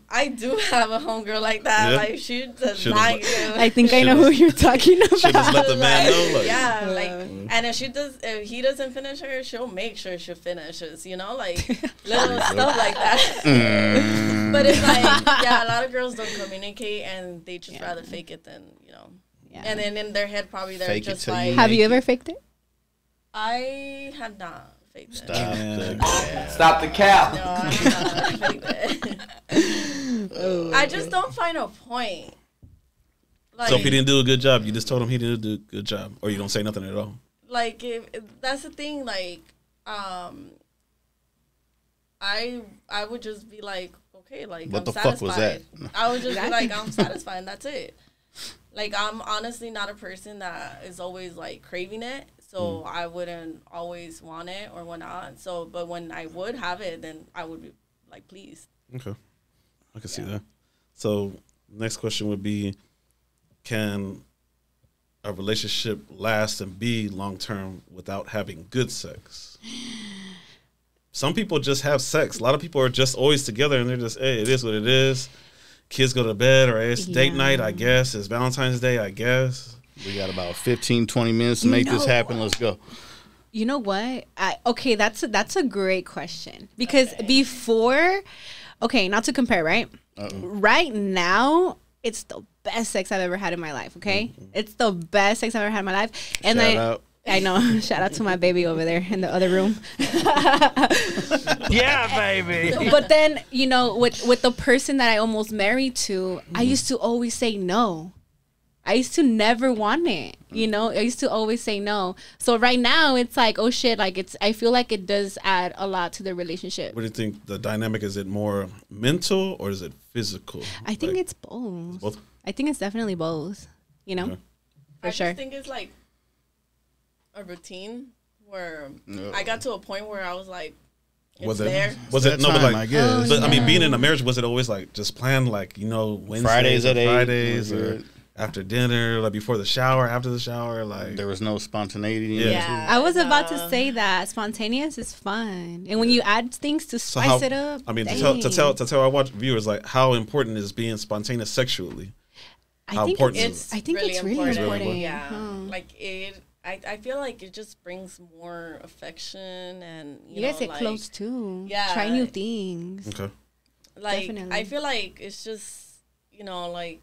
I do have a homegirl like that. Yeah. Like she does not give. I think I know who you're talking about. She just let the man know. Like, yeah, like, and if he doesn't finish her, she'll make sure she finishes. You know, like little stuff like that. But it's like, yeah, a lot of girls don't communicate and they just rather fake it than, you know. Yeah. And then in their head, probably they're just like. Have you ever faked it? I have not. Stop the cap. No, I'm not faked it. I just don't find a point. Like, so if he didn't do a good job, you just told him he didn't do a good job, or you don't say nothing at all. Like if that's the thing. Like I would just be like, okay, like what I'm the satisfied. Fuck was that? I would just be like, I'm satisfied, and that's it. Like I'm honestly not a person that is always like craving it. So I wouldn't always want it or whatnot. So, but when I would have it, then I would be like pleased. Okay, I can see that. So, next question would be: can a relationship last and be long term without having good sex? Some people just have sex. A lot of people are just always together, and they're just, hey, it is what it is. Kids go to bed, or it's date night, I guess. It's Valentine's Day, I guess. We got about 15, 20 minutes to make this happen. Let's go. You know what? Okay, that's a great question because before, okay, not to compare, right? Right now, it's the best sex I've ever had in my life. Okay, it's the best sex I've ever had in my life, and Shout out. I know. Shout out to my baby over there in the other room. Yeah, baby. But then, you know, with the person that I almost married to, I used to always say no. I used to never want it, you know? I used to always say no. So right now, it's like, oh shit, like I feel like it does add a lot to the relationship. What do you think the dynamic is? It more mental or is it physical? I think it's both. Both? I think it's definitely both, you know? Okay. For sure. I just think it's like a routine where I got to a point where I was like, Was there. it no, but like, I guess. but I mean, being in a marriage, was it always like just planned, like, you know, Fridays at 8, Fridays was or it? after dinner, like before the shower, after the shower, like There was no spontaneity. Yeah. I was about to say that spontaneous is fun, and when you add things to so spice it up. I mean, dang. to tell our watch viewers, like, how important is being spontaneous sexually? I how think important it's really important. Yeah, Huh. like it. I feel like it just brings more affection and You guys know, get like, close too. Yeah. Try new things. Okay. Like Definitely. I feel like it's just, you know, like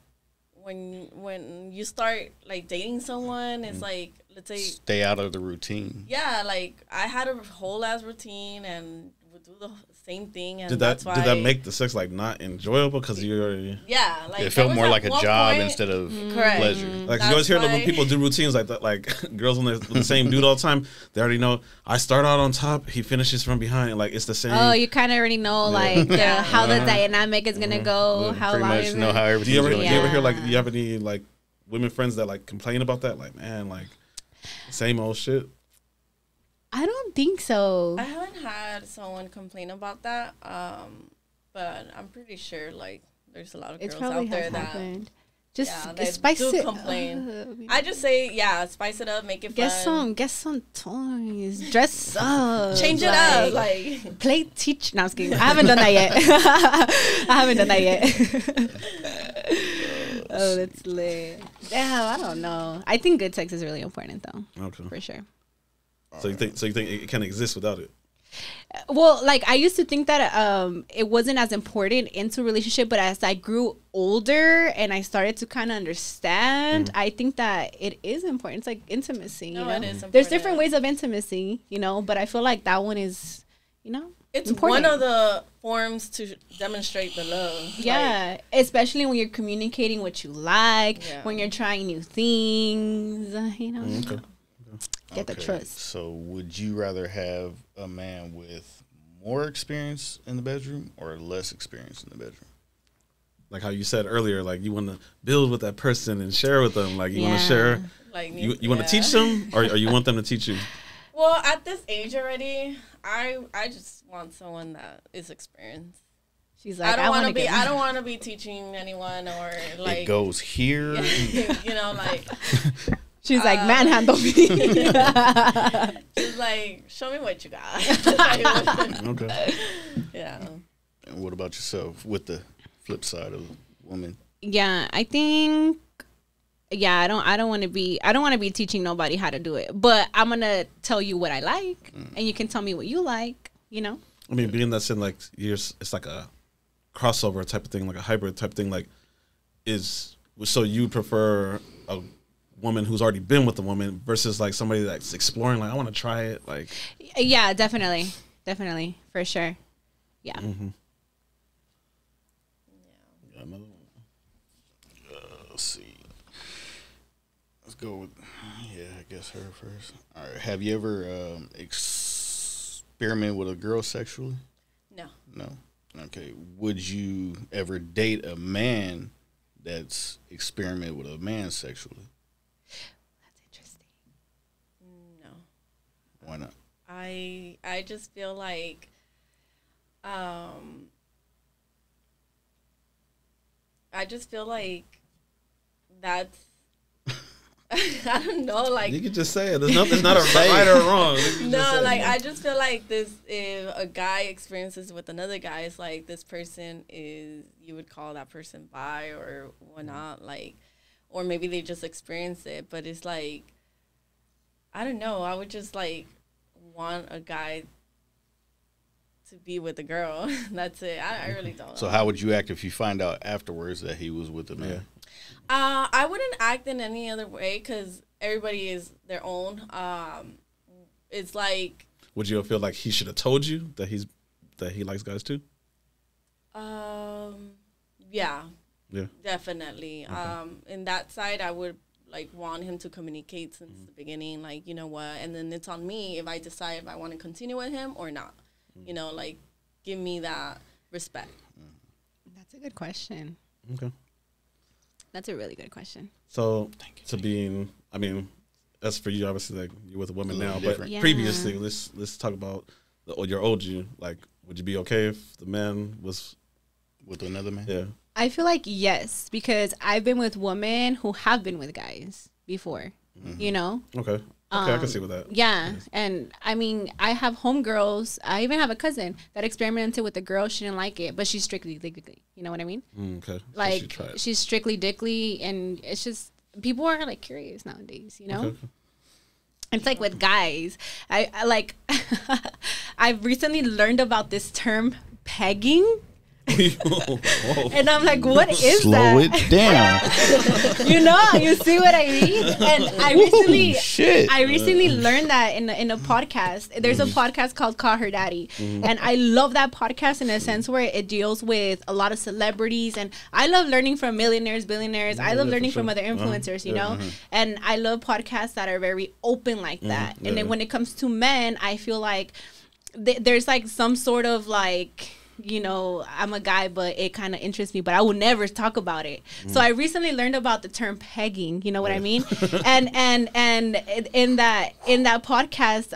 when you start like dating someone, it's like, let's say, Stay out of the routine. yeah, like I had a whole ass routine and would do the same thing, and Did that's that why make the sex like not enjoyable because you already yeah, like It there felt was more at like a one job point- instead of Correct. pleasure. like you always That's hear like, when why- people do routines like that, like girls on the same dude all the time. They already know I start out on top, he finishes from behind. Like it's the same. Oh, you kind of already know like how the dynamic is gonna go. How Pretty long much is know it? how do everything's you ever going. do you ever hear like Yeah. do you have any like women friends that like complain about that? Like, man, like same old shit. I don't think so. I haven't had someone complain about that, but I'm pretty sure like there's a lot of It's girls probably out there has that happened. Just yeah, they spice do it. complain. I just say spice it up, make it fun. Get some toys. Dress up. Change it up, like Play teach. No, I'm just kidding. I haven't done that yet. I haven't done that yet. Oh, that's lit. Yeah, I don't know. I think good sex is really important though, Okay. for sure. So you think it can exist without it? Well, like I used to think that it wasn't as important into a relationship, but as I grew older and I started to kind of understand, I think that it is important. It's like intimacy. No, you know? it is There's important. different ways of intimacy, you know, but I feel like that one is, you know, it's important. one of the forms to demonstrate the love. Yeah, especially when you're communicating what you like, Yeah. when you're trying new things, you know, Okay. get the Okay, trust. So would you rather have a man with more experience in the bedroom or less experience in the bedroom? Like how you said earlier, like you want to build with that person and share with them. Like you want Yeah. to share. Like You want to teach them, or you want them to teach you? Well, at this age already, I just want someone that is experienced. She's like, I want to be. I don't want to be teaching anyone or like. It goes here. you know, like. She's like, manhandle me. Just like, show me what you got. Okay. Yeah. And what about yourself with the flip side of woman? Yeah, I think. Yeah, I don't want to be teaching nobody how to do it, but I'm gonna tell you what I like, and you can tell me what you like. You know. I mean, being that's in like years, it's like a crossover type of thing, like a hybrid type thing. Like, so you prefer a woman who's already been with a woman versus like somebody that's exploring, like I want to try it, like. Yeah, definitely, for sure. Yeah. Mm-hmm. Got another one. Let's see. Let's go with, I guess her first. All right. Have you ever experimented with a girl sexually? No. No. Okay. Would you ever date a man that's experimented with a man sexually? That's interesting. No. Why not? I just feel like that's I don't know, like You could just say it. There's not a right or wrong. You can just no, say it. like I just feel like this. If a guy experiences with another guy, it's like this person is, you would call that person bi or whatnot, like, or maybe they just experience it. But it's like, I don't know. I would just like, want a guy to be with a girl. That's it. I really don't know. So how would you act if you find out afterwards that he was with a man? I wouldn't act in any other way because everybody is their own. It's like. Would you feel like he should have told you that he likes guys too? Yeah. Yeah. Definitely. Okay. In that side, I would like want him to communicate since the beginning, like, you know what, and then it's on me if I decide if I want to continue with him or not. You know, like, give me that respect. That's a good question. Okay. That's a really good question. So, I mean, as for you, obviously, like, you're with a woman now, but yeah. previously, let's talk about your old you. Like, would you be okay if the man was with another man? Yeah. I feel like yes, because I've been with women who have been with guys before, you know? Okay. I can see with that. Yeah. And I mean, I have homegirls. I even have a cousin that experimented with a girl. She didn't like it, but she's strictly dickly. You know what I mean? Okay. Like, she's strictly dickly, and it's just, people are like curious nowadays, you know? Okay. It's like with guys. I like, I've recently learned about this term pegging. And I'm like, what is Slow that? It down. You know, you see what I mean? And I recently learned that in a podcast. There's a podcast called Call Her Daddy. And I love that podcast in a sense where it deals with a lot of celebrities, and I love learning from millionaires, billionaires. I love learning from other influencers, you know? And I love podcasts that are very open like that. And then when it comes to men, I feel like there's like some sort of like, you know, I'm a guy, but it kind of interests me, but I will never talk about it. So I recently learned about the term pegging, you know what I mean? and in that podcast,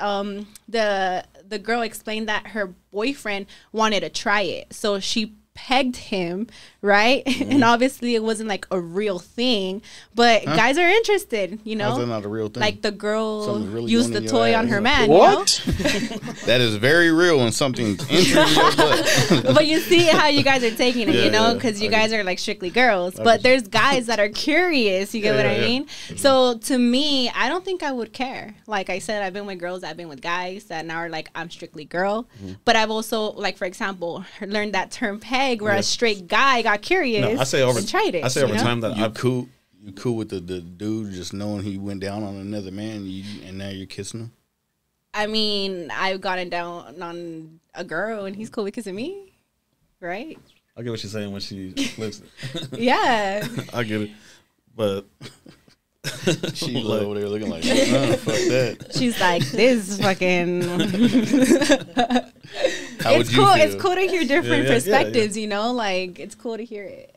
the girl explained that her boyfriend wanted to try it. So she pegged him, right? And obviously it wasn't like a real thing, but guys are interested, you know? How's that not a real thing? Like the girl really used the toy on her man, what? You know? That is very real when something's entering your butt. But you see how you guys are taking it, you know? Because you guys are like strictly girls. But there's guys that are curious, you get what I mean? So to me, I don't think I would care. Like I said, I've been with girls, I've been with guys that now are like, I'm strictly girl. But I've also, like, for example, learned that term peg where a straight guy got curious and tried it. I say over time that you cool with the dude just knowing he went down on another man and now you're kissing him? I mean, I've gotten down on a girl and he's cool with kissing me, right? I get what she's saying when she flips it. Yeah. I get it. But she's over there looking like, oh, fuck that. She's like, this fucking... How would you cool. feel? It's cool to hear different perspectives, you know? Like, it's cool to hear it.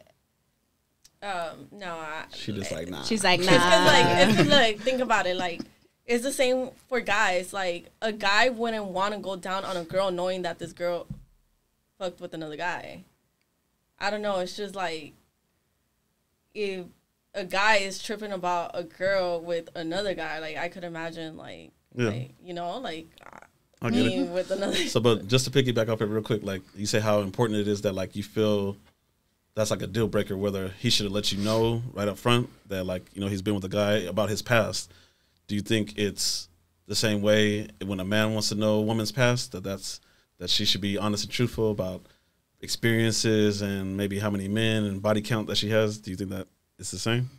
No. She just like, nah. She's like, nah. It's cause, like, think about it. Like, it's the same for guys. Like, a guy wouldn't want to go down on a girl knowing that this girl fucked with another guy. I don't know. It's just like, if a guy is tripping about a girl with another guy, like, I could imagine, like you know, like, I get it. With another. So, but just to piggyback off it real quick, like, you say how important it is that, like, you feel that's like a deal breaker, whether he should have let you know right up front that, like, you know, he's been with a guy about his past. Do you think it's the same way when a man wants to know a woman's past, that she should be honest and truthful about experiences and maybe how many men and body count that she has? Do you think that it's the same?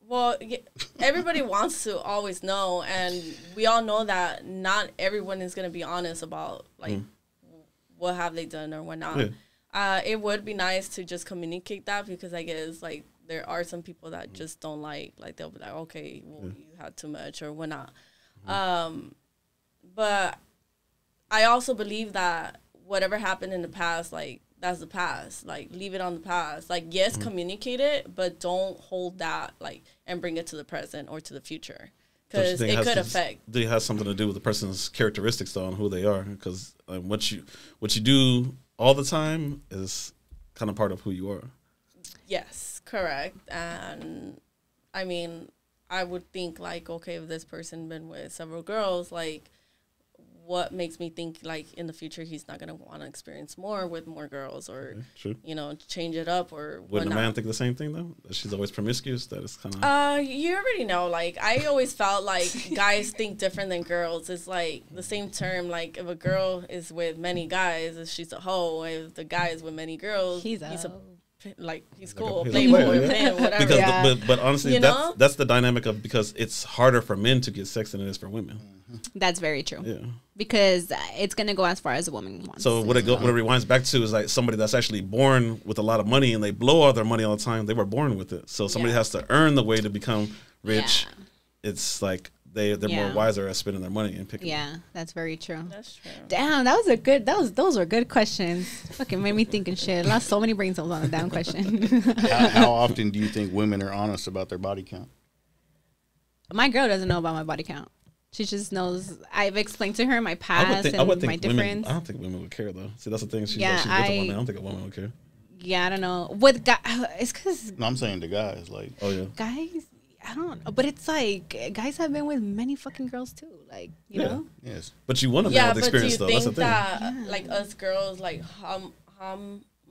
Well, everybody wants to always know, and we all know that not everyone is going to be honest about, like, what have they done or what not. Yeah. It would be nice to just communicate that, because I guess, like, there are some people that just don't like, they'll be like, okay, well, you had too much or whatnot. But I also believe that whatever happened in the past, like, that's the past. Like, leave it on the past. Like, yes, communicate it, but don't hold that, like, and bring it to the present or to the future, because it could affect. Do it has something to do with the person's characteristics, though, and who they are? Because what you do all the time is kind of part of who you are. Yes, correct. And I mean, I would think, like, okay, if this person been with several girls, like, what makes me think like in the future he's not gonna want to experience more with more girls or change it up or wouldn't whatnot. a man think the same thing though? That she's always promiscuous. That it's kind of you already know. Like I always felt like guys think different than girls. It's like the same term. Like if a girl is with many guys, she's a hoe. If the guy is with many girls, he's cool, playboy, whatever. Because but honestly, that's the dynamic of because it's harder for men to get sex than it is for women. That's very true. Yeah, because it's gonna go as far as a woman wants. So what it rewinds back to is like somebody that's actually born with a lot of money and they blow all their money all the time. They were born with it, so somebody has to earn the way to become rich. Yeah. It's like they're more wiser at spending their money and picking. Yeah, that's very true. That's true. Damn, those were good questions. Fucking made me think and shit. Lost so many brain cells on a damn question. How often do you think women are honest about their body count? My girl doesn't know about my body count. She just knows. I've explained to her my past and my difference. I don't think women would care though. See, that's the thing. She's with a woman. I don't think a woman would care. Yeah, I don't know. With guys, it's because. No, I'm saying the guys. Like, oh yeah, guys. I don't know, but it's like guys have been with many fucking girls too. Like you know. Yes. But you want to know the experience though. That's the thing. That like us girls, like how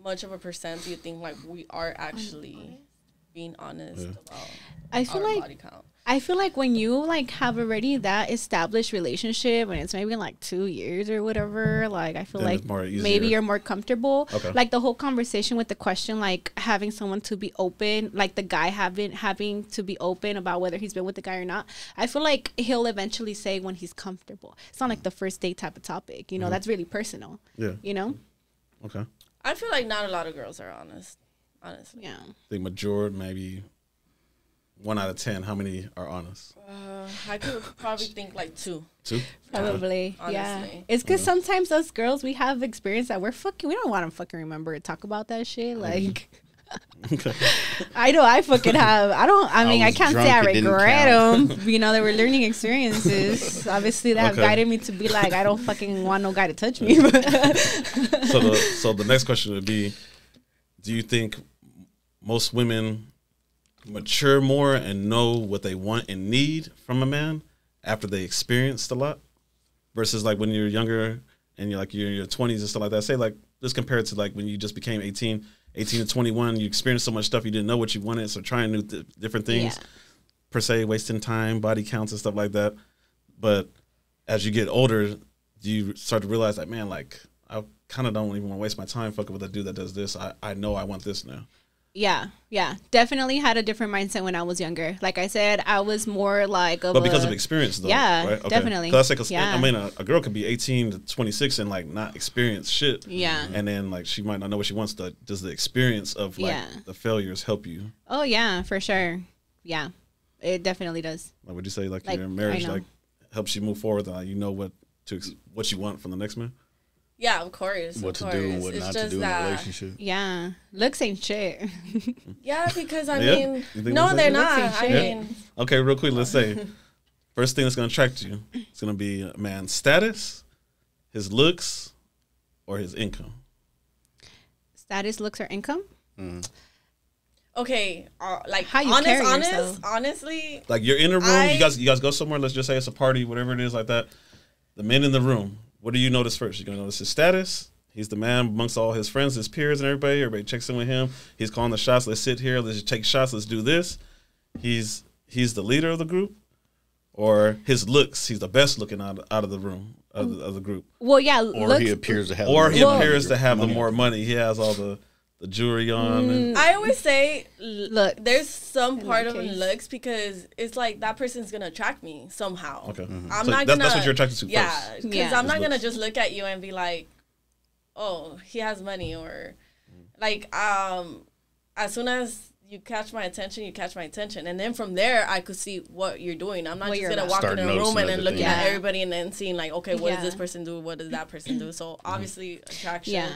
much of a percent do you think like we are actually being honest about? I feel like body count? I feel like when you like have already that established relationship and it's maybe like 2 years or whatever, like I feel like maybe you're more comfortable. Okay. Like the whole conversation with the question, like having someone to be open, like the guy having to be open about whether he's been with the guy or not. I feel like he'll eventually say when he's comfortable. It's not like the first date type of topic, you know, that's really personal. Yeah. You know? Okay. I feel like not a lot of girls are honest, honestly. Yeah. The majority, maybe 1 out of 10, how many are honest? I could probably think like 2. 2? Probably, yeah. It's because sometimes us girls, we have experience that we don't want to fucking remember to talk about that shit. Like, I know I fucking have. I can't say I regret them. You know, they were learning experiences. Obviously, they have guided me to be like, I don't fucking want no guy to touch me. So the next question would be, do you think most women mature more and know what they want and need from a man after they experienced a lot versus like when you're younger and you're in your 20s and stuff like that? Say like just compared to like when you just became 18 to 21, you experienced so much stuff you didn't know what you wanted, so trying new different things per se, wasting time, body counts and stuff like that. But as you get older, do you start to realize that, man, like I kind of don't even want to waste my time fucking with a dude that does this. I know I want this now. Yeah. Definitely had a different mindset when I was younger. Like I said, I was more like but because of experience, though. Yeah, right? Okay. Definitely. I mean, a girl could be 18 to 26 and like not experience shit. Yeah. And then like she might not know what she wants. Does the experience of like the failures help you? Oh yeah, for sure. Yeah, it definitely does. Like, would you say like your marriage like helps you move forward? Like you know what you want from the next man? Yeah, of course. What to do and what not to do in a relationship. Yeah. Looks ain't shit. Yeah, because I mean, no, they're not. I mean. Okay, real quick, let's say, first thing that's going to attract you, it's going to be a man's status, his looks, or his income. Status, looks, or income? Mm. Okay, like how you honestly. Like you're in a room, you guys go somewhere, let's just say it's a party, whatever it is like that. The men in the room. What do you notice first? You're going to notice his status. He's the man amongst all his friends, his peers, and everybody. Everybody checks in with him. He's calling the shots. Let's sit here. Let's take shots. Let's do this. He's the leader of the group. Or his looks. He's the best looking out of the room, of the group. Well, yeah. Or he appears to have the more money. He has all the jewelry on. I always say, look, there's some part of looks because it's like that person's gonna attract me somehow. Okay, I'm not gonna. That's what you're attracted to. Yeah, because I'm not gonna just look at you and be like, oh, he has money, or like as soon as you catch my attention, and then from there I could see what you're doing. I'm not just gonna walk in a room and then look at everybody and then seeing like, okay, what does this person do? What does that person do? So obviously attraction. Yeah.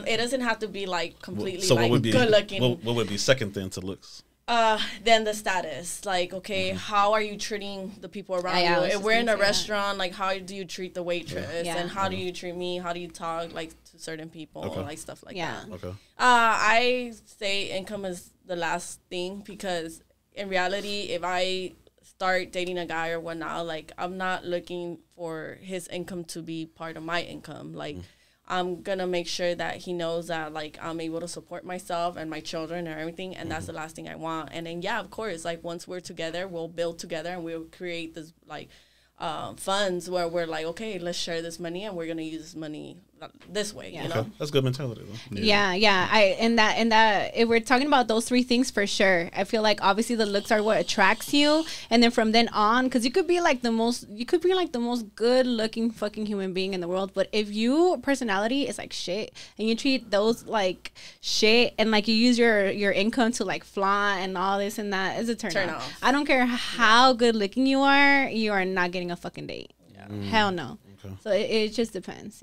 It doesn't have to be like completely good looking. What would be second thing to looks? Then the status. Like, okay, how are you treating the people around you? If we're in a restaurant, like how do you treat the waitress? And how do you treat me? How do you talk like to certain people? Like stuff like that. Okay. I say income is the last thing because in reality, if I start dating a guy or whatnot, like, I'm not looking for his income to be part of my income. Like, I'm going to make sure that he knows that, like, I'm able to support myself and my children and everything, and that's the last thing I want. And then, yeah, of course, like, once we're together, we'll build together, and we'll create this, like, funds where we're like, okay, let's share this money, and we're going to use this money this way, you know? That's good mentality, though. Yeah. And that if we're talking about those three things, for sure, I feel like obviously the looks are what attracts you, and then from then on, because you could be like the most good looking fucking human being in the world, but if your personality is like shit, and you treat those like shit, and like you use your income to like flaunt and all this and that, is a turn off. I don't care how good looking you are not getting a fucking date. Hell no. Okay. So it just depends.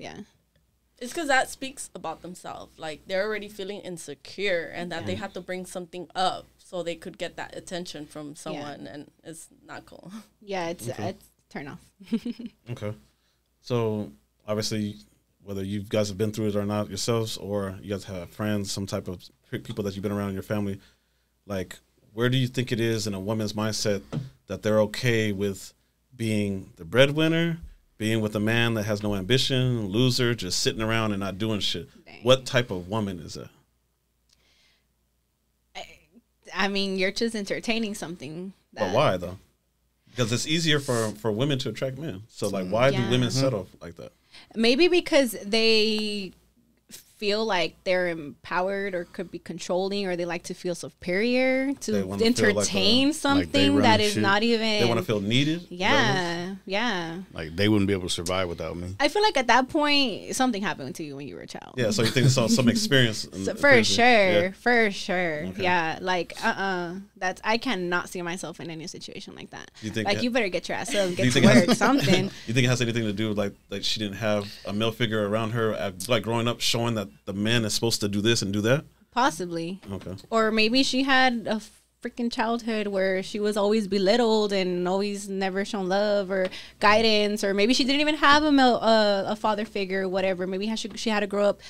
It's because that speaks about themselves. Like, they're already feeling insecure, and that they have to bring something up so they could get that attention from someone, and it's not cool. Yeah, it's turn off. Okay. So, obviously, whether you guys have been through it or not yourselves, or you guys have friends, some type of people that you've been around in your family, like, where do you think it is in a woman's mindset that they're okay with being the breadwinner, being with a man that has no ambition, loser, just sitting around and not doing shit? Dang. What type of woman is that? I mean, you're just entertaining something. But why, though? Because it's easier for women to attract men. So, like, why do women settle like that? Maybe because they feel like they're empowered or could be controlling, or they like to feel superior to entertain something that is not even. They want to feel needed. Yeah. Like, they wouldn't be able to survive without me. I feel like at that point something happened to you when you were a child. Yeah, so you think it's some experience. For sure. Okay. Yeah, like that's, I cannot see myself in any situation like that. You better get your ass up and get to work. Something. You think it has anything to do with like she didn't have a male figure around her, like growing up, showing that the man is supposed to do this and do that? Possibly. Okay. Or maybe she had a freaking childhood where she was always belittled and always never shown love or guidance, or maybe she didn't even have a father figure or whatever. Maybe she had to grow up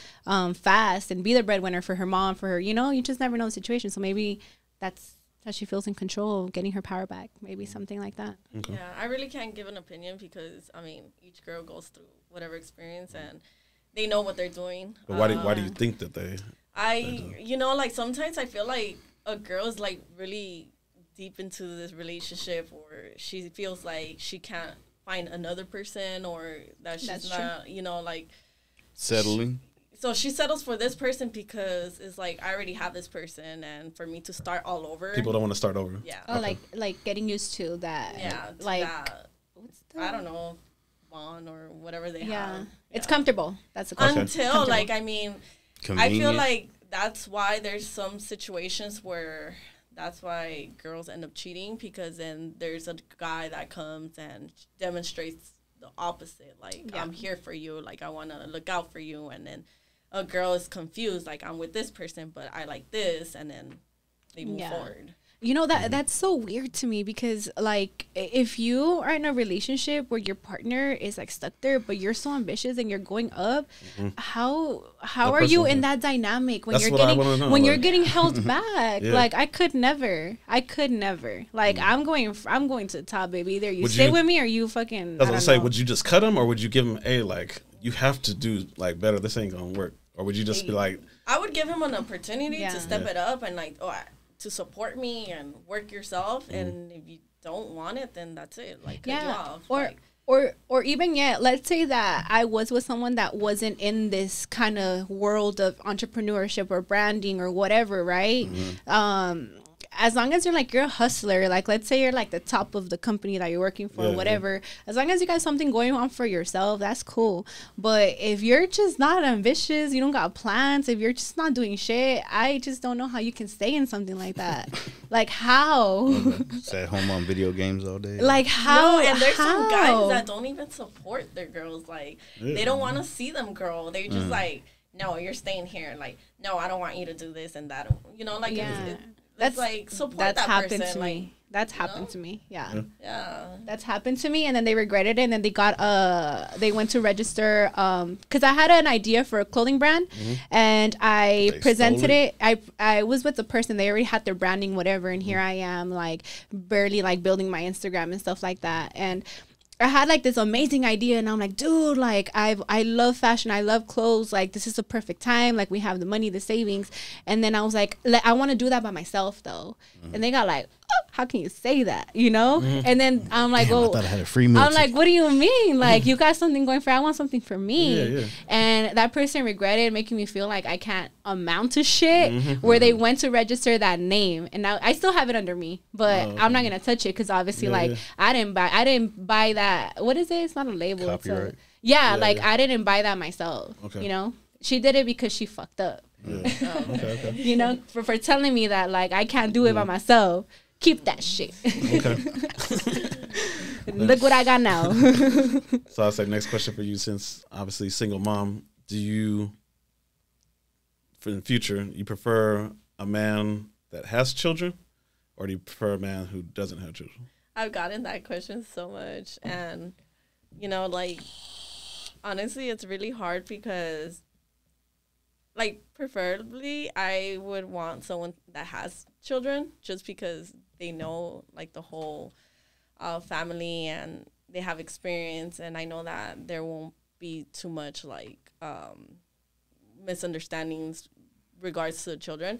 fast and be the breadwinner for her mom, for her, you just never know the situation. So maybe that's how she feels in control of getting her power back. Maybe something like that. Okay. Yeah, I really can't give an opinion because, I mean, each girl goes through whatever experience and they know what they're doing. But why do you think that they like, sometimes I feel like a girl is, like, really deep into this relationship, or she feels like she can't find another person, or that she's not, like... Settling. So she settles for this person because it's like, I already have this person, and for me to start all over... People don't want to start over. Yeah. Oh, okay. like getting used to that. Yeah. Like... I don't know... on or whatever they have. It's comfortable. That's a until like, I mean, convenient. I feel like that's why there's some situations where that's why girls end up cheating, because then there's a guy that comes and demonstrates the opposite, like, I'm here for you, like, I want to look out for you, and then a girl is confused, like, I'm with this person but I like this, and then they move forward. That's so weird to me, because, like, if you are in a relationship where your partner is, like, stuck there, but you're so ambitious and you're going up, how are you in that dynamic when you're getting held back? Yeah. Like, I could never. Like, I'm going to the top, baby. Either you stay with me or you fucking. I was gonna say, would you just cut him, or would you give him like, you have to do, like, better? This ain't gonna work. Or would you just be like? I would give him an opportunity to step it up and, like, to support me and work yourself, and if you don't want it, then that's it. Like, cut you off. Or even let's say that I was with someone that wasn't in this kind of world of entrepreneurship or branding or whatever, right? As long as you're a hustler, like, let's say you're like the top of the company that you're working for, whatever. As long as you got something going on for yourself, that's cool. But if you're just not ambitious, you don't got plans, if you're just not doing shit, I just don't know how you can stay in something like that. Like, how? Just at home on video games all day. Like, how? No, and there's some guys that don't even support their girls. Like, they don't want to see them grow. They're just like, no, you're staying here. Like, no, I don't want you to do this and that. Like, it's like, support that person. That's happened to me. Yeah. That's happened to me, and then they regretted it, and then they went to register because I had an idea for a clothing brand, and I presented it. I was with the person, they already had their branding, whatever, and here I am, like, barely, like, building my Instagram and stuff like that, and I had like this amazing idea, and I'm like, dude, like I love fashion, I love clothes, like this is a perfect time, like we have the money, the savings. And then I was like, I want to do that by myself though. And they got like, oh, how can you say that, you know? And then I'm like, Damn, I thought I had a free meal. I'm like, what do you mean? Like you got something going for, I want something for me. And that person regretted, making me feel like I can't amount to shit, where they went to register that name, and now I still have it under me, but I'm not gonna touch it because obviously I didn't buy that. What is it? It's not a label. Copyright. It's I didn't buy that myself. You know, she did it because she fucked up. You know, for telling me that like I can't do it by myself. Keep that shit. Look what I got now. So I'll say next question for you, since obviously single mom, do you, for the future, you prefer a man that has children, or do you prefer a man who doesn't have children? I've gotten that question so much, and you know, like, honestly, it's really hard because, like, preferably I would want someone that has children, just because they know like the whole family and they have experience, and I know that there won't be too much like misunderstandings regards to the children.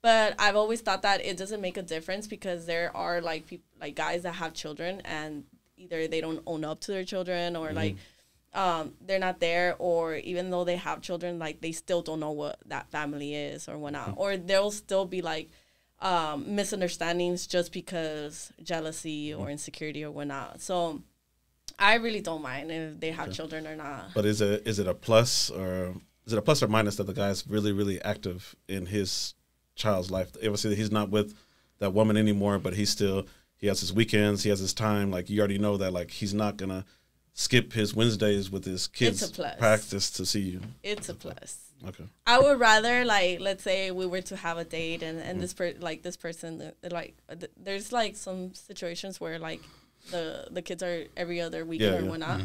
But I've always thought that it doesn't make a difference, because there are like people, like guys that have children, and either they don't own up to their children, or like they're not there, or even though they have children, like they still don't know what that family is or whatnot, or there'll still be like misunderstandings just because jealousy or insecurity or whatnot. So I really don't mind if they have children or not. But is it a plus or minus that the guy's really, really active in his child's life? Obviously he's not with that woman anymore, but he has his weekends, he has his time. Like, you already know that like he's not gonna skip his Wednesdays with his kids practice to see you. It's a plus. Okay. I would rather, like, let's say we were to have a date, and this person, like, there's like some situations where like the kids are every other weekend or whatnot.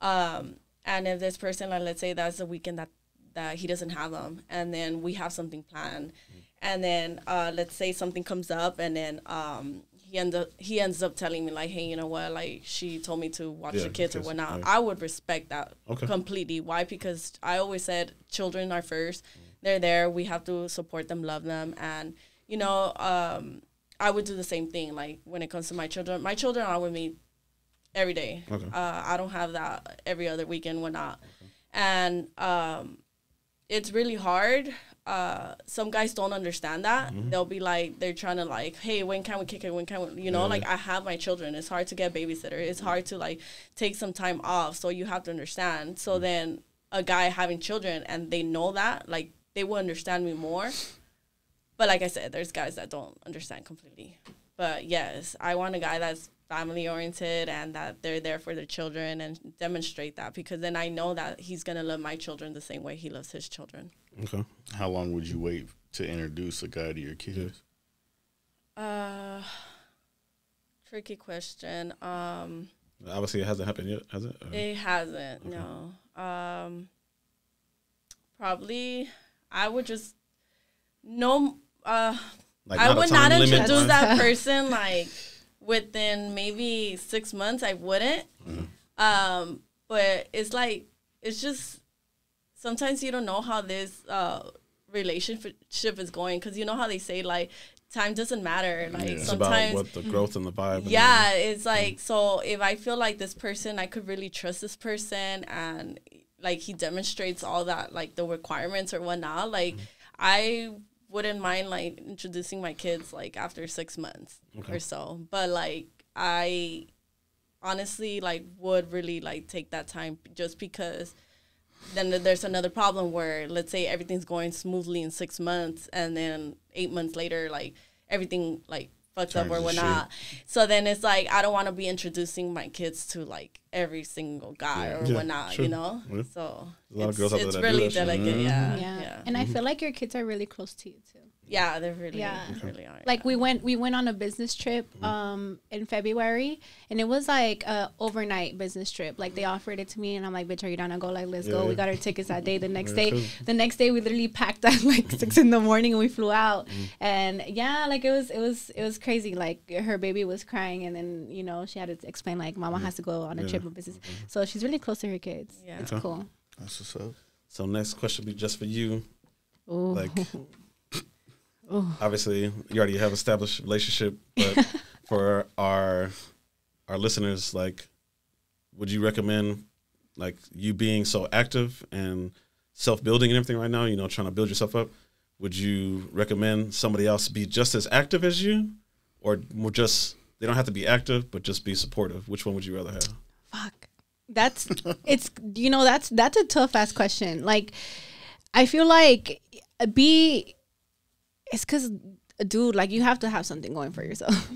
And if this person, like, let's say that's the weekend that he doesn't have them, and then we have something planned, and then let's say something comes up, and then he ends up telling me like, hey, you know what, like, she told me to watch the kids or whatnot. I would respect that completely. Why? Because I always said children are first. They're there. We have to support them, love them, and you know, I would do the same thing. Like, when it comes to my children are with me every day. I don't have that every other weekend, whatnot, and it's really hard. Some guys don't understand that. They'll be like, they're trying to like, hey, when can we kick it? When can we, you know, like, I have my children. It's hard to get a babysitter. It's hard to like take some time off. So you have to understand. So then a guy having children and they know that, like, they will understand me more. But like I said, there's guys that don't understand completely. But yes, I want a guy that's family oriented and that they're there for their children and demonstrate that, because then I know that he's going to love my children the same way he loves his children. Okay. How long would you wait to introduce a guy to your kids? Tricky question. Obviously, it hasn't happened yet, has it? It hasn't, no. Probably, I would just, I would not introduce that person, like, within maybe 6 months. I wouldn't. But it's like, it's just, sometimes you don't know how this relationship is going, because you know how they say, like, time doesn't matter. Like, it's sometimes about what the growth and the vibe. Yeah, it's like, so if I feel like this person, I could really trust this person, and like he demonstrates all that, like the requirements or whatnot, like I wouldn't mind like introducing my kids like after 6 months or so. But like, I honestly like would really like take that time, just because then there's another problem where, let's say everything's going smoothly in 6 months, and then 8 months later, like everything like fucked up or whatnot. So then it's like, I don't want to be introducing my kids to like every single guy or Yeah, whatnot, sure. you know. Yeah. So A lot of girls out there it's that do really that shit. delicate. Mhm. Yeah. And I feel like your kids are really close to you too. Yeah, they're really, Yeah. really are. Like we went on a business trip in February, and it was like a overnight business trip. Like they offered it to me, and I'm like, bitch, are you down to go? Like, let's go. Yeah. We got our tickets that day. The next Yeah, day, cool. we literally packed at like 6 in the morning, and we flew out. And yeah, like it was crazy. Like her baby was crying, and then you know she had to explain like mama has to go on a trip of business. So she's really close to her kids. Yeah. It's cool. That's what's up. So next question will be just for you. Ooh. Like, obviously, you already have established relationship, but for our listeners, like, would you recommend like you being so active and self-building and everything right now? You know, trying to build yourself up. Would you recommend somebody else be just as active as you, or more just they don't have to be active, but just be supportive? Which one would you rather have? Fuck. That's it's you know that's a tough ass question. Like I feel like it's because dude, like you have to have something going for yourself.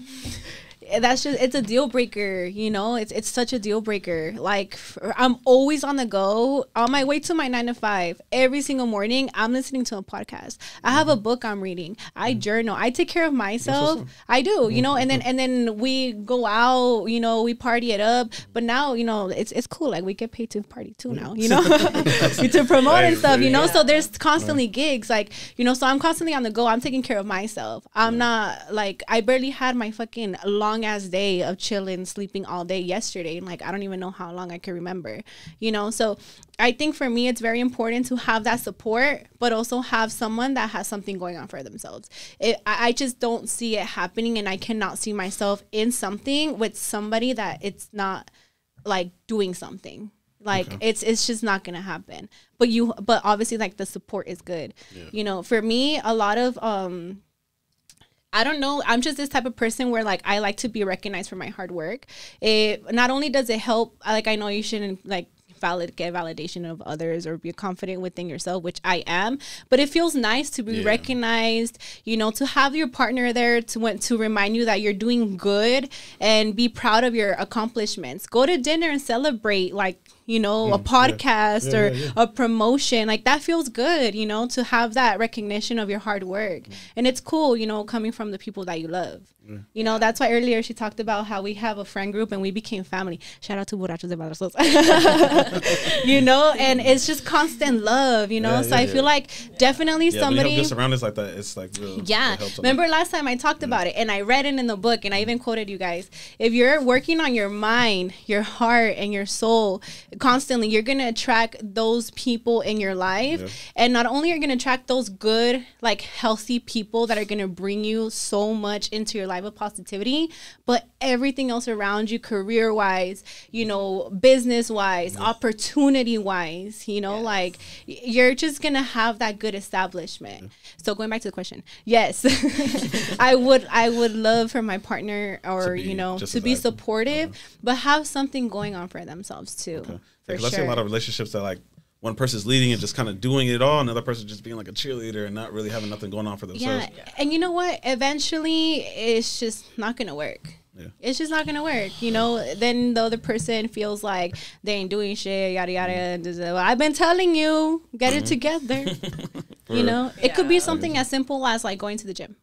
That's just it's a deal breaker, you know. It's such a deal breaker. Like I'm always on the go on my way to my 9 to 5 every single morning. I'm listening to a podcast. I have a book I'm reading. I journal. I take care of myself. I do, you know. And then we go out, you know, we party it up. But now, you know, it's cool. Like we get paid to party too now, you know, to promote and stuff, you know. So there's constantly gigs, like you know. So I'm constantly on the go. I'm taking care of myself. I'm not like I barely had my fucking long ass day of chilling, sleeping all day yesterday, and like I don't even know how long I can remember, you know. So I think for me it's very important to have that support, but also have someone that has something going on for themselves. I just don't see it happening, and I cannot see myself in something with somebody that it's not like doing something. Like it's just not gonna happen. But obviously like the support is good. You know, for me a lot of I don't know. I'm just this type of person where like I like to be recognized for my hard work. It not only does it help, like I know you shouldn't like get validation of others or be confident within yourself, which I am, but it feels nice to be recognized, you know, to have your partner there to remind you that you're doing good and be proud of your accomplishments. Go to dinner and celebrate, like, you know, a podcast or a promotion. Like that feels good, you know, to have that recognition of your hard work. And it's cool, you know, coming from the people that you love. You know, that's why earlier she talked about how we have a friend group and we became family. Shout out to Borrachos de Madrasos. You know, and it's just constant love, you know. So I feel like definitely somebody. When you have surroundings like that, it's like real. Yeah. Remember last time I talked about it, and I read it in the book, and I even quoted you guys. If you're working on your mind, your heart, and your soul constantly, you're gonna attract those people in your life, and not only are you gonna attract those good, like healthy people that are gonna bring you so much into your life of positivity, but everything else around you, career wise, you know, business wise, opportunity wise, you know, like you're just gonna have that good establishment. So going back to the question, yes, I would love for my partner or you know to be supportive, but have something going on for themselves too. For sure. I see a lot of relationships that like one person's leading and just kind of doing it all, another person just being like a cheerleader and not really having nothing going on for themselves. And you know what? Eventually, it's just not gonna work. It's just not gonna work, you know. Then the other person feels like they ain't doing shit, yada yada. Well, I've been telling you, get it together. You know, it could be something as simple as like going to the gym.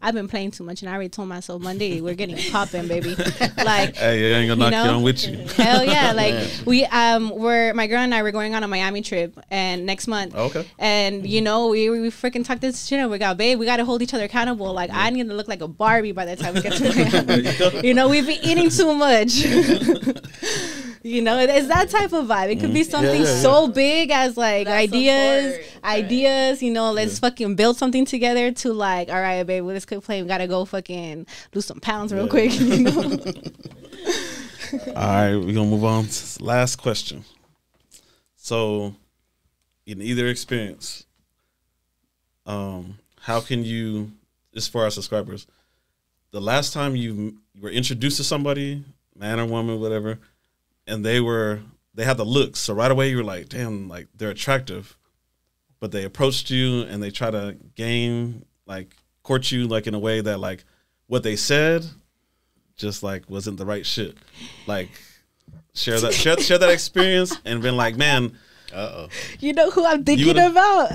I've been playing too much, and I already told myself Monday we're getting popping, baby. Like, hey, I ain't gonna knock you on with you. Hell yeah! Like we're my girl and I were going on a Miami trip, and next month. Okay. And you know we freaking talked this shit. We got babe. We got to hold each other accountable. Like I need to look like a Barbie by the time we get to Miami. You know we've been eating too much. You know, it's that type of vibe. It could be something so big as like ideas. You know, let's fucking build something together. To like, all right, babe, let's go play. We gotta go fucking lose some pounds real quick. You know. All right, we're gonna move on to the last question. So, in either experience, how can you, as far as subscribers, the last time you were introduced to somebody, man or woman, whatever, and they had the looks, so right away you were like, damn, like they're attractive, but they approached you and they try to court you like in a way that like what they said just like wasn't the right shit. Like share that experience and been like, man, you know who I'm thinking about?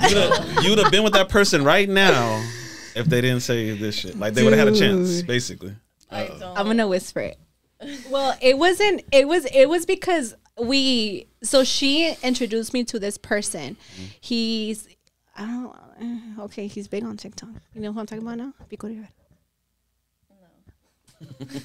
You would have been with that person right now if they didn't say this shit. Like they would have had a chance, basically. I'm gonna whisper it. Well, it wasn't. It was because so she introduced me to this person. He's he's big on TikTok. You know who I'm talking about now? Pico de Rivera. No.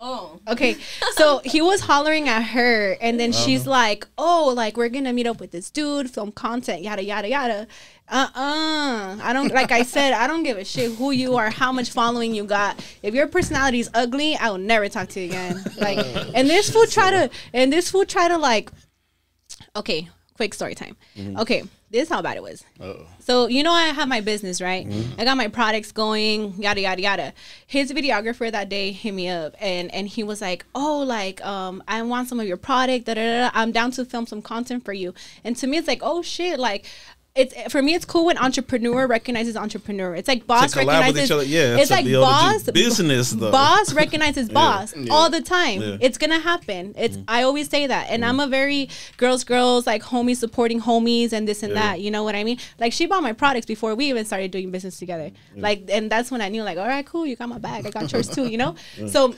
Oh. Okay. So he was hollering at her, and then she's like, "Oh, like we're gonna meet up with this dude, film content, yada yada yada." I don't, like I said, I don't give a shit who you are, how much following you got. If your personality is ugly, I will never talk to you again. Like, and this fool try to like, okay, quick story time. Okay, this is how bad it was. So, you know, I have my business, right? I got my products going, yada, yada, yada. His videographer that day hit me up, and he was like, oh, like, I want some of your product, da, da, da, da. I'm down to film some content for you. And to me, it's like, oh, shit, like, for me, it's cool when entrepreneur recognizes entrepreneur. It's like boss recognizes. Yeah, it's like boss business though. Boss recognizes boss all the time. Yeah. It's gonna happen. It's I always say that, and I'm a very girls like homies supporting homies and this and that. You know what I mean? Like she bought my products before we even started doing business together. Like, and that's when I knew, like, all right, cool, you got my bag, I got yours too. You know. So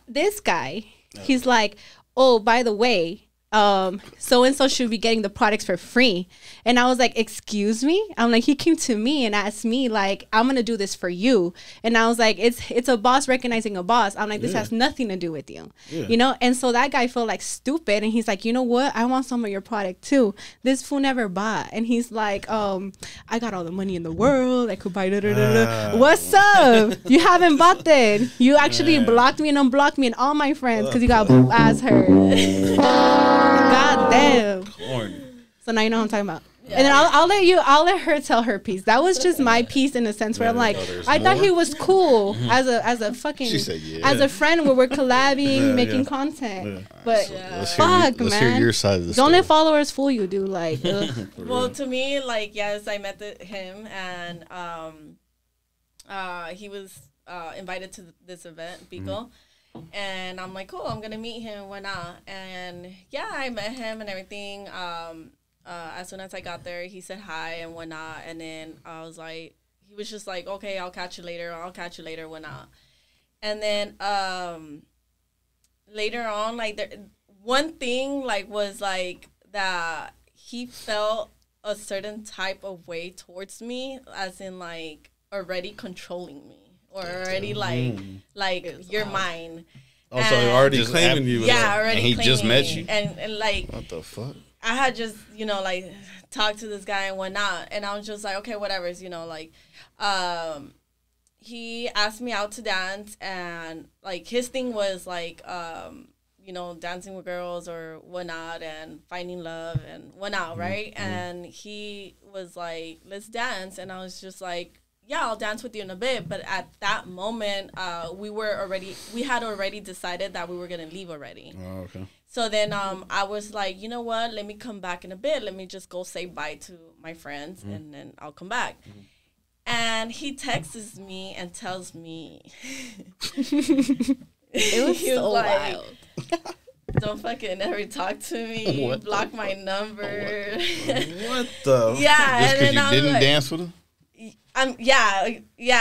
this guy, he's like, oh, by the way, so and so should be getting the products for free. And I was like, excuse me? I'm like, he came to me and asked me, like, I'm gonna do this for you. And I was like, it's a boss recognizing a boss. I'm like, this has nothing to do with you. You know? And so that guy felt like stupid, and he's like, you know what, I want some of your product too. This fool never bought. And he's like, I got all the money in the world, I could buy what's up? You haven't bought that. You actually blocked me and unblocked me and all my friends because you got ass hurt. God damn. Corny. So now you know what I'm talking about. And then I'll let her tell her piece. That was just my piece in a sense where I'm like, I thought he was cool as a fucking as a friend where we're collabing, making content. But fuck, man. Let's hear your side of the story. Don't let followers fool you, dude. Like, well, to me, like, yes, I met him, and he was invited to this event, Pico. And I'm like, cool, I'm gonna meet him, why not? And yeah, I met him and everything. As soon as I got there, he said hi and whatnot. And then I was like, he was just like, okay, I'll catch you later, whatnot. And then later on, like, one thing, like, was like that he felt a certain type of way towards me, as in, like, already controlling me. Or already like you're mine. Also, already claiming you. Yeah, already. And he just met you. And like, what the fuck? I had just, you know, like, talked to this guy and whatnot, and I was just like, okay, whatever. You know, like, he asked me out to dance, and like his thing was like, you know, dancing with girls or whatnot, and finding love and whatnot, right? And he was like, let's dance, and I was just like, yeah, I'll dance with you in a bit. But at that moment, we had already decided that we were going to leave already. Oh, okay. So then I was like, you know what? Let me come back in a bit. Let me just go say bye to my friends, and then I'll come back. And he texts me and tells me. It was so wild. Don't fucking ever talk to me. Block my number. What the? Yeah. Just because you didn't dance with him? Yeah,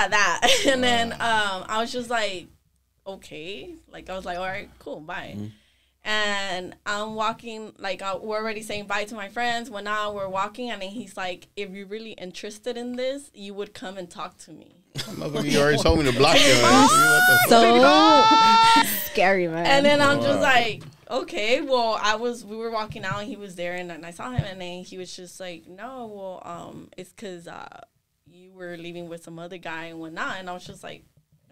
that. And then I was just like, okay. Like, I was like, all right, cool, bye. And I'm walking, like, we're already saying bye to my friends. When now we're walking, and then he's like, if you're really interested in this, you would come and talk to me. You already told me to block you. So scary, man. And then I'm just like, okay, well, we were walking out, and he was there, and I saw him, and then he was just like, no, well, it's because you were leaving with some other guy and whatnot. And I was just like,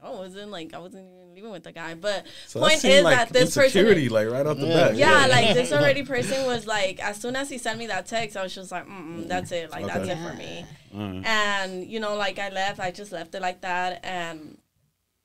I wasn't even leaving with the guy. But so point is like that this person, like, right off the bat. Yeah, like, this already person was like, as soon as he sent me that text, I was just like, that's it. Like, that's it for me. And, you know, like, I just left it like that. And,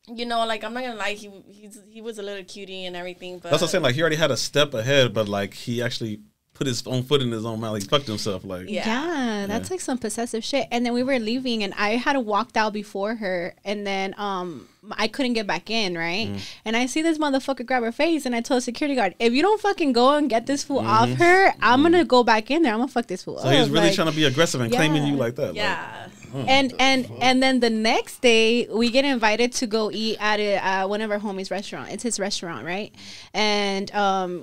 you know, like, I'm not gonna lie, he was a little cutie and everything. But that's what I'm saying. Like, he already had a step ahead, but like, he actually put his own foot in his own mouth. He fucked himself. Like yeah, that's like some possessive shit. And then we were leaving, and I had walked out before her, and then I couldn't get back in, right? And I see this motherfucker grab her face, and I told the security guard, if you don't fucking go and get this fool off her, I'm gonna go back in there. I'm gonna fuck this fool up. So he was really trying to be aggressive and claiming you like that. Yeah. Like, and then the next day we get invited to go eat at one of our homies' restaurant. It's his restaurant, right? And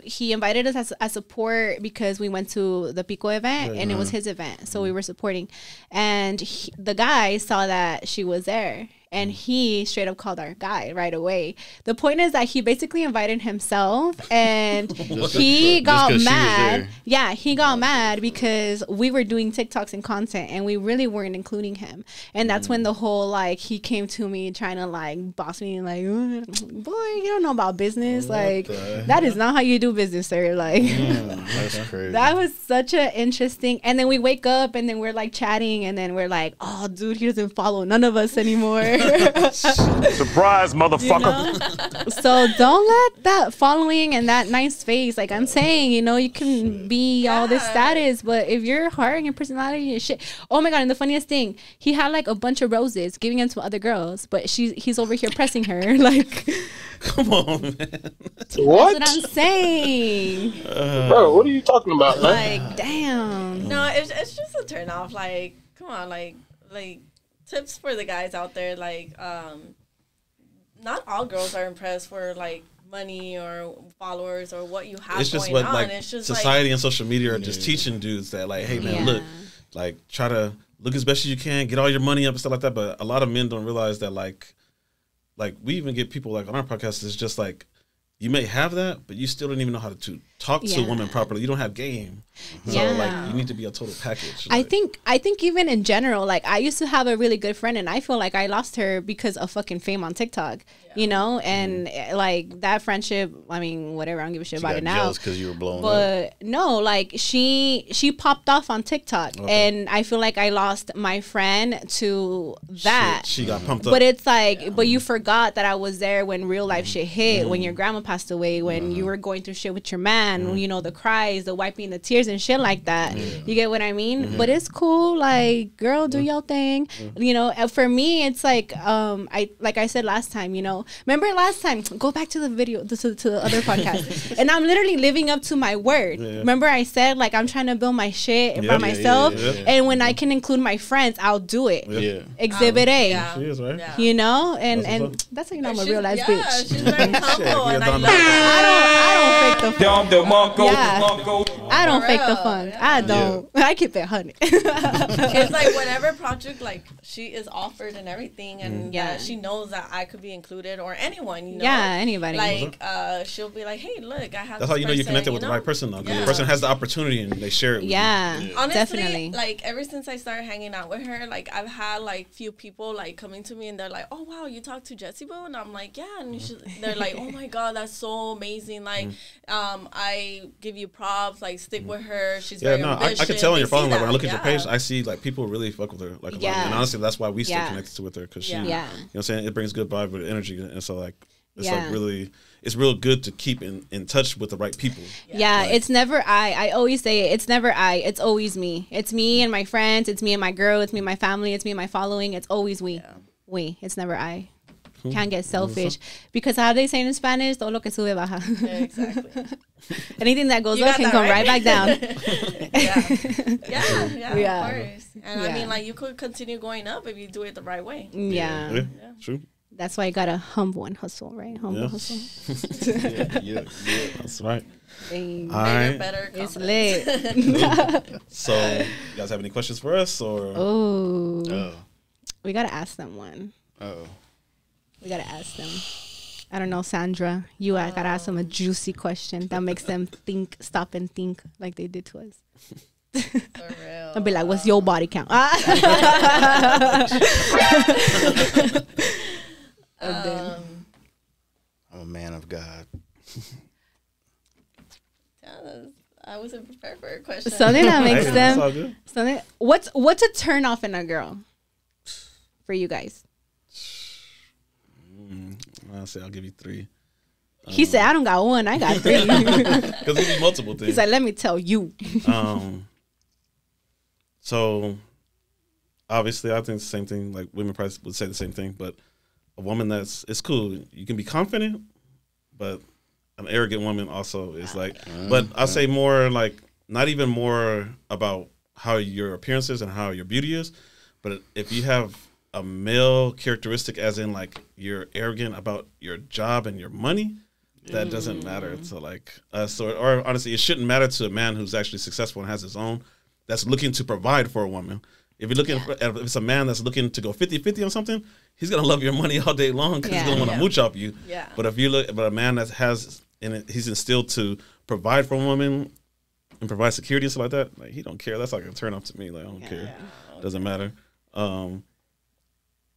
he invited us as support because we went to the Pico event, and it was his event, so we were supporting. And the guy saw that she was there, and he straight up called our guy right away. The point is that he basically invited himself, and he got mad. Yeah, he got mad because we were doing TikToks and content, and we really weren't including him. And that's when the whole, like, he came to me trying to, like, boss me, like, boy, you don't know about business. Like, that is not how you do business, sir. Like, that's crazy. That was such an interesting. And then we wake up, and then we're, like, chatting, and then we're like, oh, dude, he doesn't follow none of us anymore. Surprise, motherfucker. You know? So don't let that following and that nice face, like I'm saying, you know, you can be all this status, but if your heart and your personality and shit. Oh my God. And the funniest thing, he had like a bunch of roses giving them to other girls, but he's over here pressing her. Like, come on, man. What? That's what I'm saying. Bro, what are you talking about? Like, damn. No, it's just a turn off. Like, come on, like tips for the guys out there, like not all girls are impressed for like money or followers or what you have. It's just going what on. like It's just society and social media are just teaching dudes that like, hey man, look, like try to look as best as you can, get all your money up and stuff like that. But a lot of men don't realize that like we even get people like on our podcast. It's just like you may have that, but you still don't even know how to talk to a woman properly. You don't have game. So like you need to be a total package. Like. I think even in general, like I used to have a really good friend, and I feel like I lost her because of fucking fame on TikTok. You know, and like that friendship, I mean, whatever, I don't give a shit about it now. Jealous because you were blown up. No, like she popped off on TikTok, and I feel like I lost my friend to that. She got pumped up. But it's like, but you forgot that I was there when real life shit hit, when your grandma passed away, when you were going through shit with your man, you know, the cries, the wiping the tears and shit like that. You get what I mean? But it's cool, like, girl, do your thing. You know, for me, it's like, like I said last time, you know, remember last time, go back to the video, to the other podcast, and I'm literally living up to my word. Remember I said, like, I'm trying to build my shit by myself, and when I can include my friends, I'll do it. Exhibit A. She is, right? You know, and that's how you know I'm a real ass bitch. She's very humble, and I love I don't fake the fun. I don't fake the fun. I don't. I keep it 100. It's like whenever project like she is offered and everything, and she knows that I could be included or anyone, you know, anybody. Like she'll be like, hey, look, I have. That's how you know you're connected with the right person, though. Because the person has the opportunity and they share it. With you. Honestly, definitely. Like ever since I started hanging out with her, like I've had like few people like coming to me and they're like, oh wow, you talked to Jessie Boo, and I'm like, yeah, and you should, they're like, oh my God, that's so amazing. Like I give you props, like stick with her. She's very ambitious. I can tell on your phone. Like when I look at your page, I see like people really fuck with her. Like a lot. And honestly, that's why we stay connected with her, because she, you know what I'm saying, it brings good vibe with energy, and so like it's like really, it's real good to keep in touch with the right people. Like, it's never I always say it's never it's always me. It's me and my friends, it's me and my girl, it's me and my family, it's me and my following. It's always we. It's never I. Can't get selfish, because how they say in Spanish, todo lo que sube baja. Exactly. Anything that goes up can come right back down. Of course. And I mean, like, you could continue going up if you do it the right way. Yeah, true. That's why you gotta humble and hustle, right? Hustle. That's right. All right. Better it's lit. So, you guys have any questions for us, or? Oh. We gotta ask them one. We gotta ask them. I don't know, Sandra. You gotta ask them a juicy question that makes them stop and think like they did to us. For real. I'll be like, what's your body count? I'm a man of God. I wasn't prepared for a question. Something that makes them. What's a turn off in a girl for you guys? I'll say I'll give you 3. He said, I don't got one, I got 3. Because we need multiple things. He's like, let me tell you. So obviously, I think it's the same thing. Like women probably would say the same thing, but a woman it's cool. You can be confident, but an arrogant woman also is like. But I say more like not even more about how your appearance is and how your beauty is, but if you have a male characteristic, as in like you're arrogant about your job and your money, that doesn't matter to like us, or honestly, it shouldn't matter to a man who's actually successful and has his own, that's looking to provide for a woman. If you're looking for, if it's a man that's looking to go 50-50 on something, he's gonna love your money all day long because he's gonna want to mooch off you. Yeah. But if you look, but a man that has in it, he's instilled to provide for a woman and provide security and stuff like that. Like he don't care. That's like a turn off to me. Like I don't care. Doesn't matter.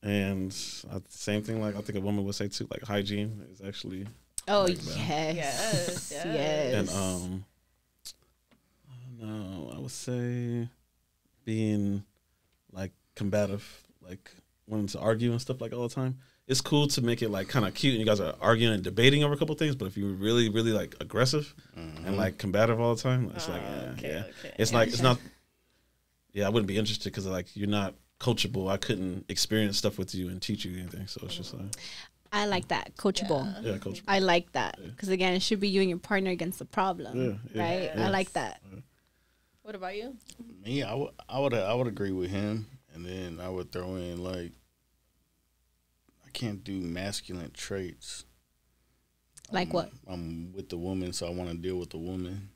And same thing. Like I think a woman would say too. Like hygiene is actually. Oh like yes. And no, I would say being like combative, like wanting to argue and stuff like all the time. It's cool to make it like kind of cute and you guys are arguing and debating over a couple of things, but if you're really, really like aggressive and like combative all the time, it's like, it's like, it's not, I wouldn't be interested because like you're not coachable. I couldn't experience stuff with you and teach you anything. So it's just like. I like that. Coachable. Yeah, coachable. I like that. Because again, it should be you and your partner against the problem. Right? I like that. What about you? Me, I would agree with him, and then I would throw in like I can't do masculine traits. Like what? I'm with the woman, so I want to deal with the woman.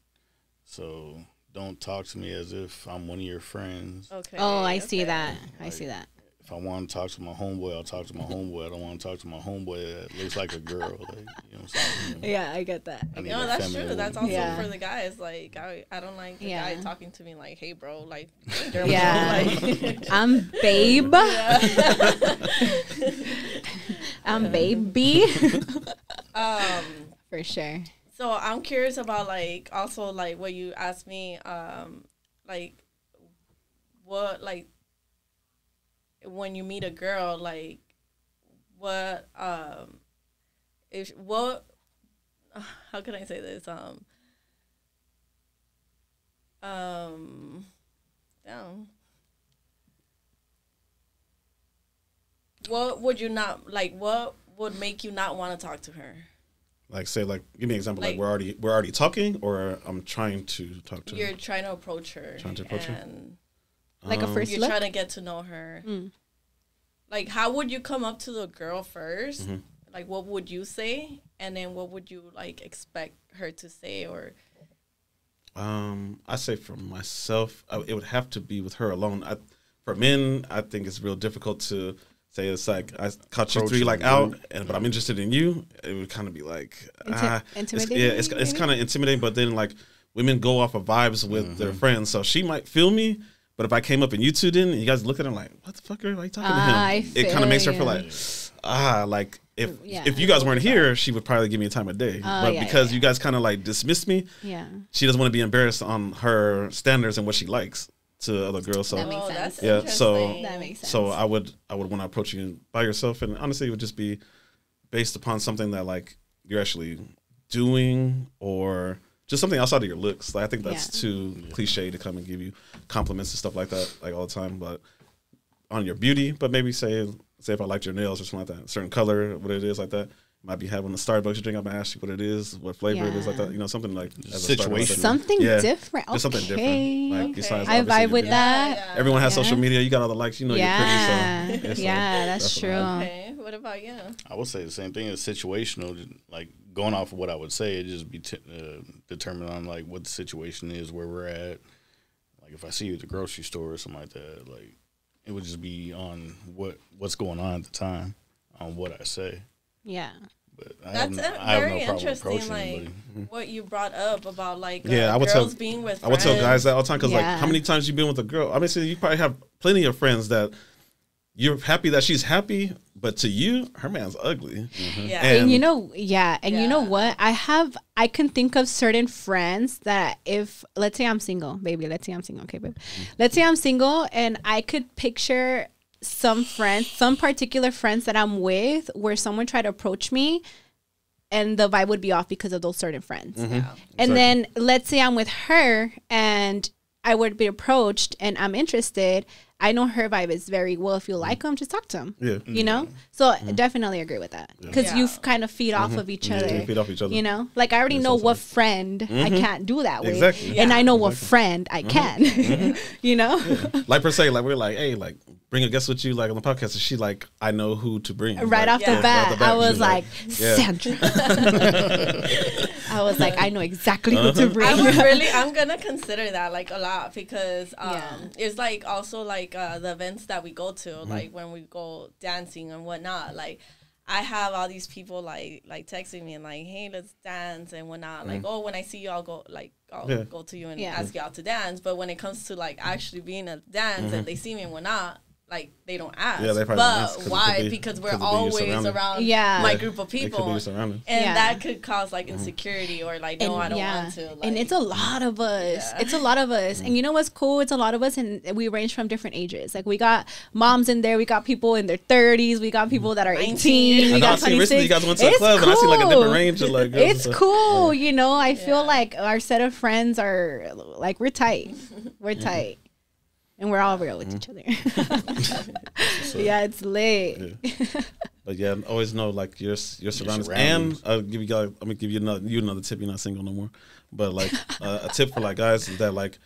So don't talk to me as if I'm one of your friends. Okay. Oh, I see that. I see that. If I want to talk to my homeboy, I'll talk to my homeboy. I don't want to talk to my homeboy that looks like a girl. Like, you know what I'm saying? Yeah, I get that. No, that's true. That's also for the guys. Like, I don't like the guy talking to me like, hey, bro. Like, girl, like, I'm babe. I'm baby. For sure. So I'm curious about, like, also, like, what you asked me, like, what, like, when you meet a girl, like, what, how can I say this? What would you not, like, what would make you not want to talk to her? Like, say, like, give me an example. Like, we're already talking, or I'm trying to talk to her. You're trying to approach her. Like a first you're look? trying to get to know her. Like, how would you come up to the girl first? Like, what would you say? And then what would you, like, expect her to say? Or I say for myself, it would have to be with her alone. For men, I think it's real difficult to say it's like, I caught you 3 like out, but I'm interested in you. It would kind of be like, intimidating. It's kind of intimidating, but then like women go off of vibes with their friends. So she might feel me, but if I came up and you two didn't, and you guys look at her like, what the fuck are you talking to him? It kind of makes her feel like, if you guys weren't here, she would probably give me a time of day. But because you guys kind of like dismissed me, she doesn't want to be embarrassed on her standards and what she likes to other girls. So that makes sense. That makes sense. So I would want to approach you by yourself, and honestly, it would just be based upon something that like you're actually doing, or just something outside of your looks. Like I think that's too cliche to come and give you compliments and stuff like that, like all the time. But on your beauty, but maybe say if I liked your nails or something like that, a certain color, what it is like that. Might be having a Starbucks drink. I'm gonna ask you what it is, what flavor it is, like that. You know, something like situation, something different. Just something different. Like besides, I vibe with that. Everyone has social media. You got all the likes. You know, you're pretty. So that's true. Okay, what about you? I would say the same thing. It's situational. Like going off of what I would say, it just be determined on like what the situation is, where we're at. Like if I see you at the grocery store or something like that, like it would just be on what's going on at the time, on what I say. Yeah. But that's very interesting, like what you brought up about like I would girls being with friends. I would tell guys that all the time because like how many times you been with a girl? I mean, so you probably have plenty of friends that you're happy that she's happy, but to you, her man's ugly. Yeah, and you know, you know what? I can think of certain friends that if let's say I'm single, baby. Let's say I'm single, okay, babe. Let's say I'm single, and I could picture some particular friends that I'm with where someone tried to approach me and the vibe would be off because of those certain friends. Mm-hmm. And Exactly. then let's say I'm with her and I would be approached and I'm interested. I know her vibe is very, well, if you like him, just talk to him. Yeah. You know? So definitely agree with that. Because you kind of feed off of each other. You feed off each other. You know? Like, I already know what friend I can't do that with. Exactly. And I know what friend I can. You know? Like per se, like we're like, hey, like bring a guest with you, like on the podcast, and she like, I know who to bring. Right off the bat, I was she's like, Sandra. I was like, I know exactly who to bring. I'm gonna consider that like a lot because it's like also like the events that we go to, like when we go dancing and whatnot, like I have all these people like texting me and like, hey, let's dance and whatnot. Like, oh, when I see you, I'll go go to you and ask you out to dance. But when it comes to like actually being at dance and they see me and whatnot, like they don't ask. Yeah, they probably don't ask, 'cause why? Because we're always around my group of people, and that could cause like insecurity or like, no, I don't want to. Like, and it's a lot of us. It's a lot of us. And you know what's cool? It's a lot of us, and we range from different ages. Like we got moms in there. We got people in their 30s. We got people that are 18. We got 26. Recently you guys went to a club and I see like a different range of like girls. It's cool. You know, I feel like our set of friends are like, we're tight. We're tight. And we're all real with each other. Yeah, it's lit. Yeah. But yeah, always know like your surroundings. And I'll give you guys. I'm gonna give you another tip. You're not single no more. But like a tip for like guys is that like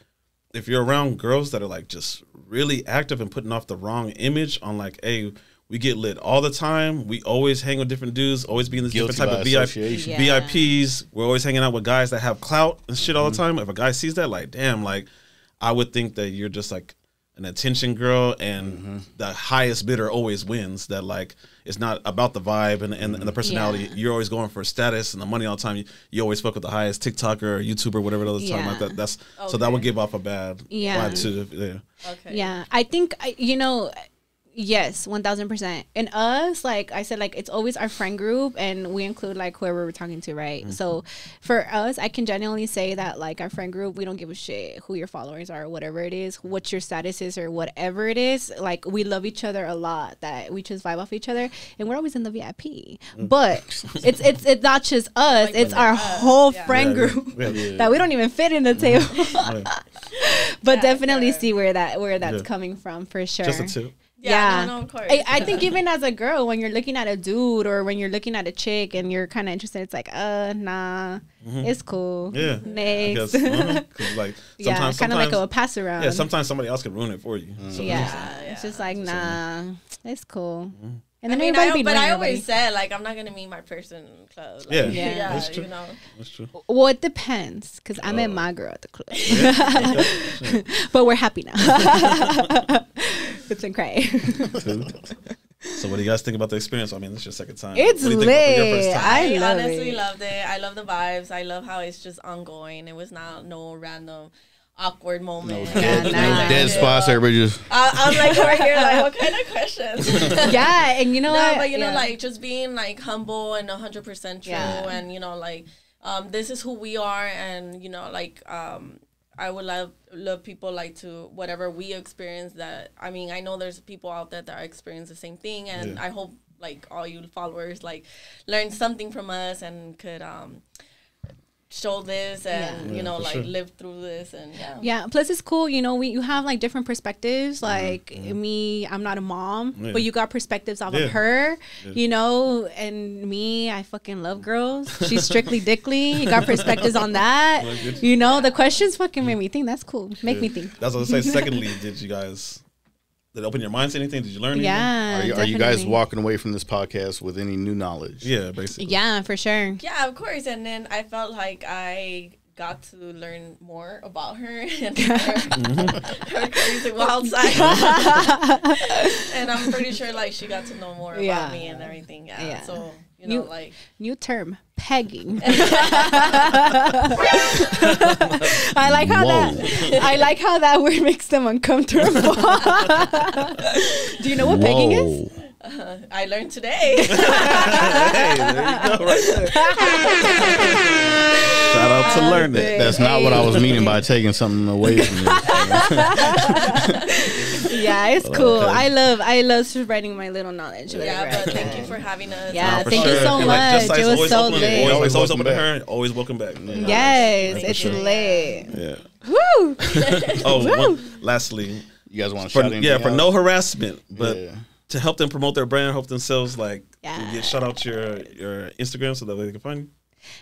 if you're around girls that are like just really active and putting off the wrong image on like, hey, we get lit all the time. We always hang with different dudes. Always be in this different type of VIPs. We're always hanging out with guys that have clout and shit all the time. If a guy sees that, like, damn, like I would think that you're just like an attention girl, and the highest bidder always wins. That like it's not about the vibe and the personality. Yeah. You're always going for status and the money all the time. You always fuck with the highest TikToker or YouTuber, whatever it is, time like that. That's so that would give off a bad vibe too. Yeah. Okay. Yeah, I think yes, 1000%. And us, like I said, like it's always our friend group, and we include like whoever we're talking to, right? So for us, I can genuinely say that like our friend group, we don't give a shit who your followers are or whatever it is, what your status is or whatever it is. Like we love each other a lot, that we just vibe off each other, and we're always in the VIP. But it's not just us; like it's our whole friend group that we don't even fit in the table. But definitely see where that's coming from for sure. Just a tip. Yeah, no, of course. I think even as a girl, when you're looking at a dude or when you're looking at a chick and you're kind of interested, it's like, nah, it's cool. Yeah, next. Like sometimes, kind of like a pass around. Yeah, sometimes somebody else can ruin it for you. So it's just like, nah, it's cool. And then I always said like I'm not gonna meet my person in the club. Like, that's true. You know, that's true. Well, it depends because I met my girl at the club, but we're happy now. It's been great. So what do you guys think about the experience? I mean, it's your second time. It's lit. I honestly loved it. I love the vibes. I love how it's just ongoing. It was not no random awkward moment. No dead spots. Everybody just. I'm like over here, like, what kind of questions? Yeah, and you know what? But you know, like just being like humble and 100% true, and you know, like this is who we are, and you know, like I would love people like to whatever we experience. That I mean, I know there's people out there that experience the same thing, and I hope like all you followers like learn something from us and could show this and you know like live through this and plus it's cool, you know, you have like different perspectives, like me, I'm not a mom, but you got perspectives off of her, you know, and me, I fucking love girls. She's strictly dickly. You got perspectives on that, you know. The questions fucking made me think. That's cool. Make me think. That's what I say. Secondly, did it open your mind to anything? Did you learn anything? Yeah, are you guys walking away from this podcast with any new knowledge? Yeah, basically. Yeah, for sure. Yeah, of course. And then I felt like I got to learn more about her and her crazy wild side. And I'm pretty sure like she got to know more about me and everything. Yeah. So you know, like new term, pegging. I like how that word makes them uncomfortable. Do you know what pegging is? I learned today. Hey, there you go, right there. Shout out to learning. That's not what I was meaning by taking something away from you. Yeah, it's cool. Okay. I love spreading my little knowledge. Yeah, but thank you for having us. Yeah, thank you so much. It was so lit. Always open to her. Always welcome back. Yes, it's lit. Yeah. Woo! Lastly, you guys want to shout anything out? For no harassment, but to help them promote their brand, help themselves, like shout out your Instagram so that way they can find you.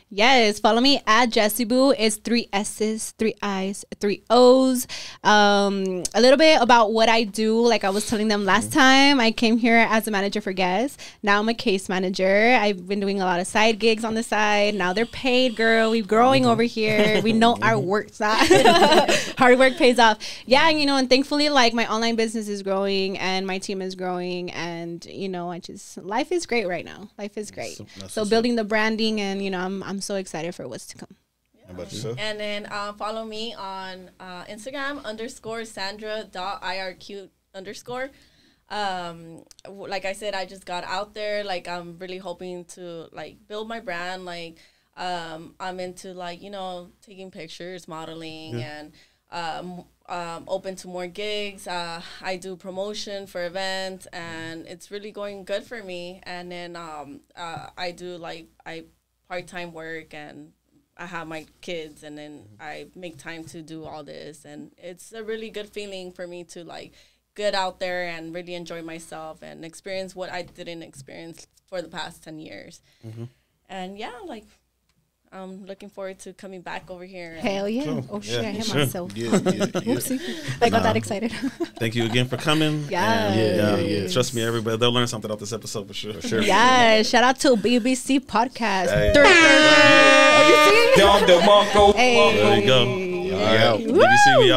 Yes, follow me at Jessie Boo. It's 3 S's, 3 I's, 3 O's. A little bit about what I do. Like I was telling them last time, I came here as a manager for guests. Now I'm a case manager. I've been doing a lot of side gigs on the side. Now they're paid, girl. We're growing over here. We know our work's not. Hard work pays off. Yeah, and, and thankfully, like my online business is growing and my team is growing, and life is great right now. Life is great. So building the branding, and I'm so excited for what's to come. How about yourself? And then follow me on Instagram _Sandra.irq_. Like I said, I just got out there. Like I'm really hoping to build my brand. Like I'm into taking pictures, modeling, and open to more gigs. I do promotion for events, and it's really going good for me. And then I do part-time work, and I have my kids, and then I make time to do all this, and it's a really good feeling for me to get out there and really enjoy myself and experience what I didn't experience for the past 10 years. And I'm looking forward to coming back over here. Hell yeah. Cool. Oh shit, I hit myself. Oopsie. I got that excited. Thank you again for coming. Yeah. Trust me, everybody, they'll learn something out this episode for sure. Yeah. Shout out to BBC Podcast. Hey. You see? There you go. BBC, we out.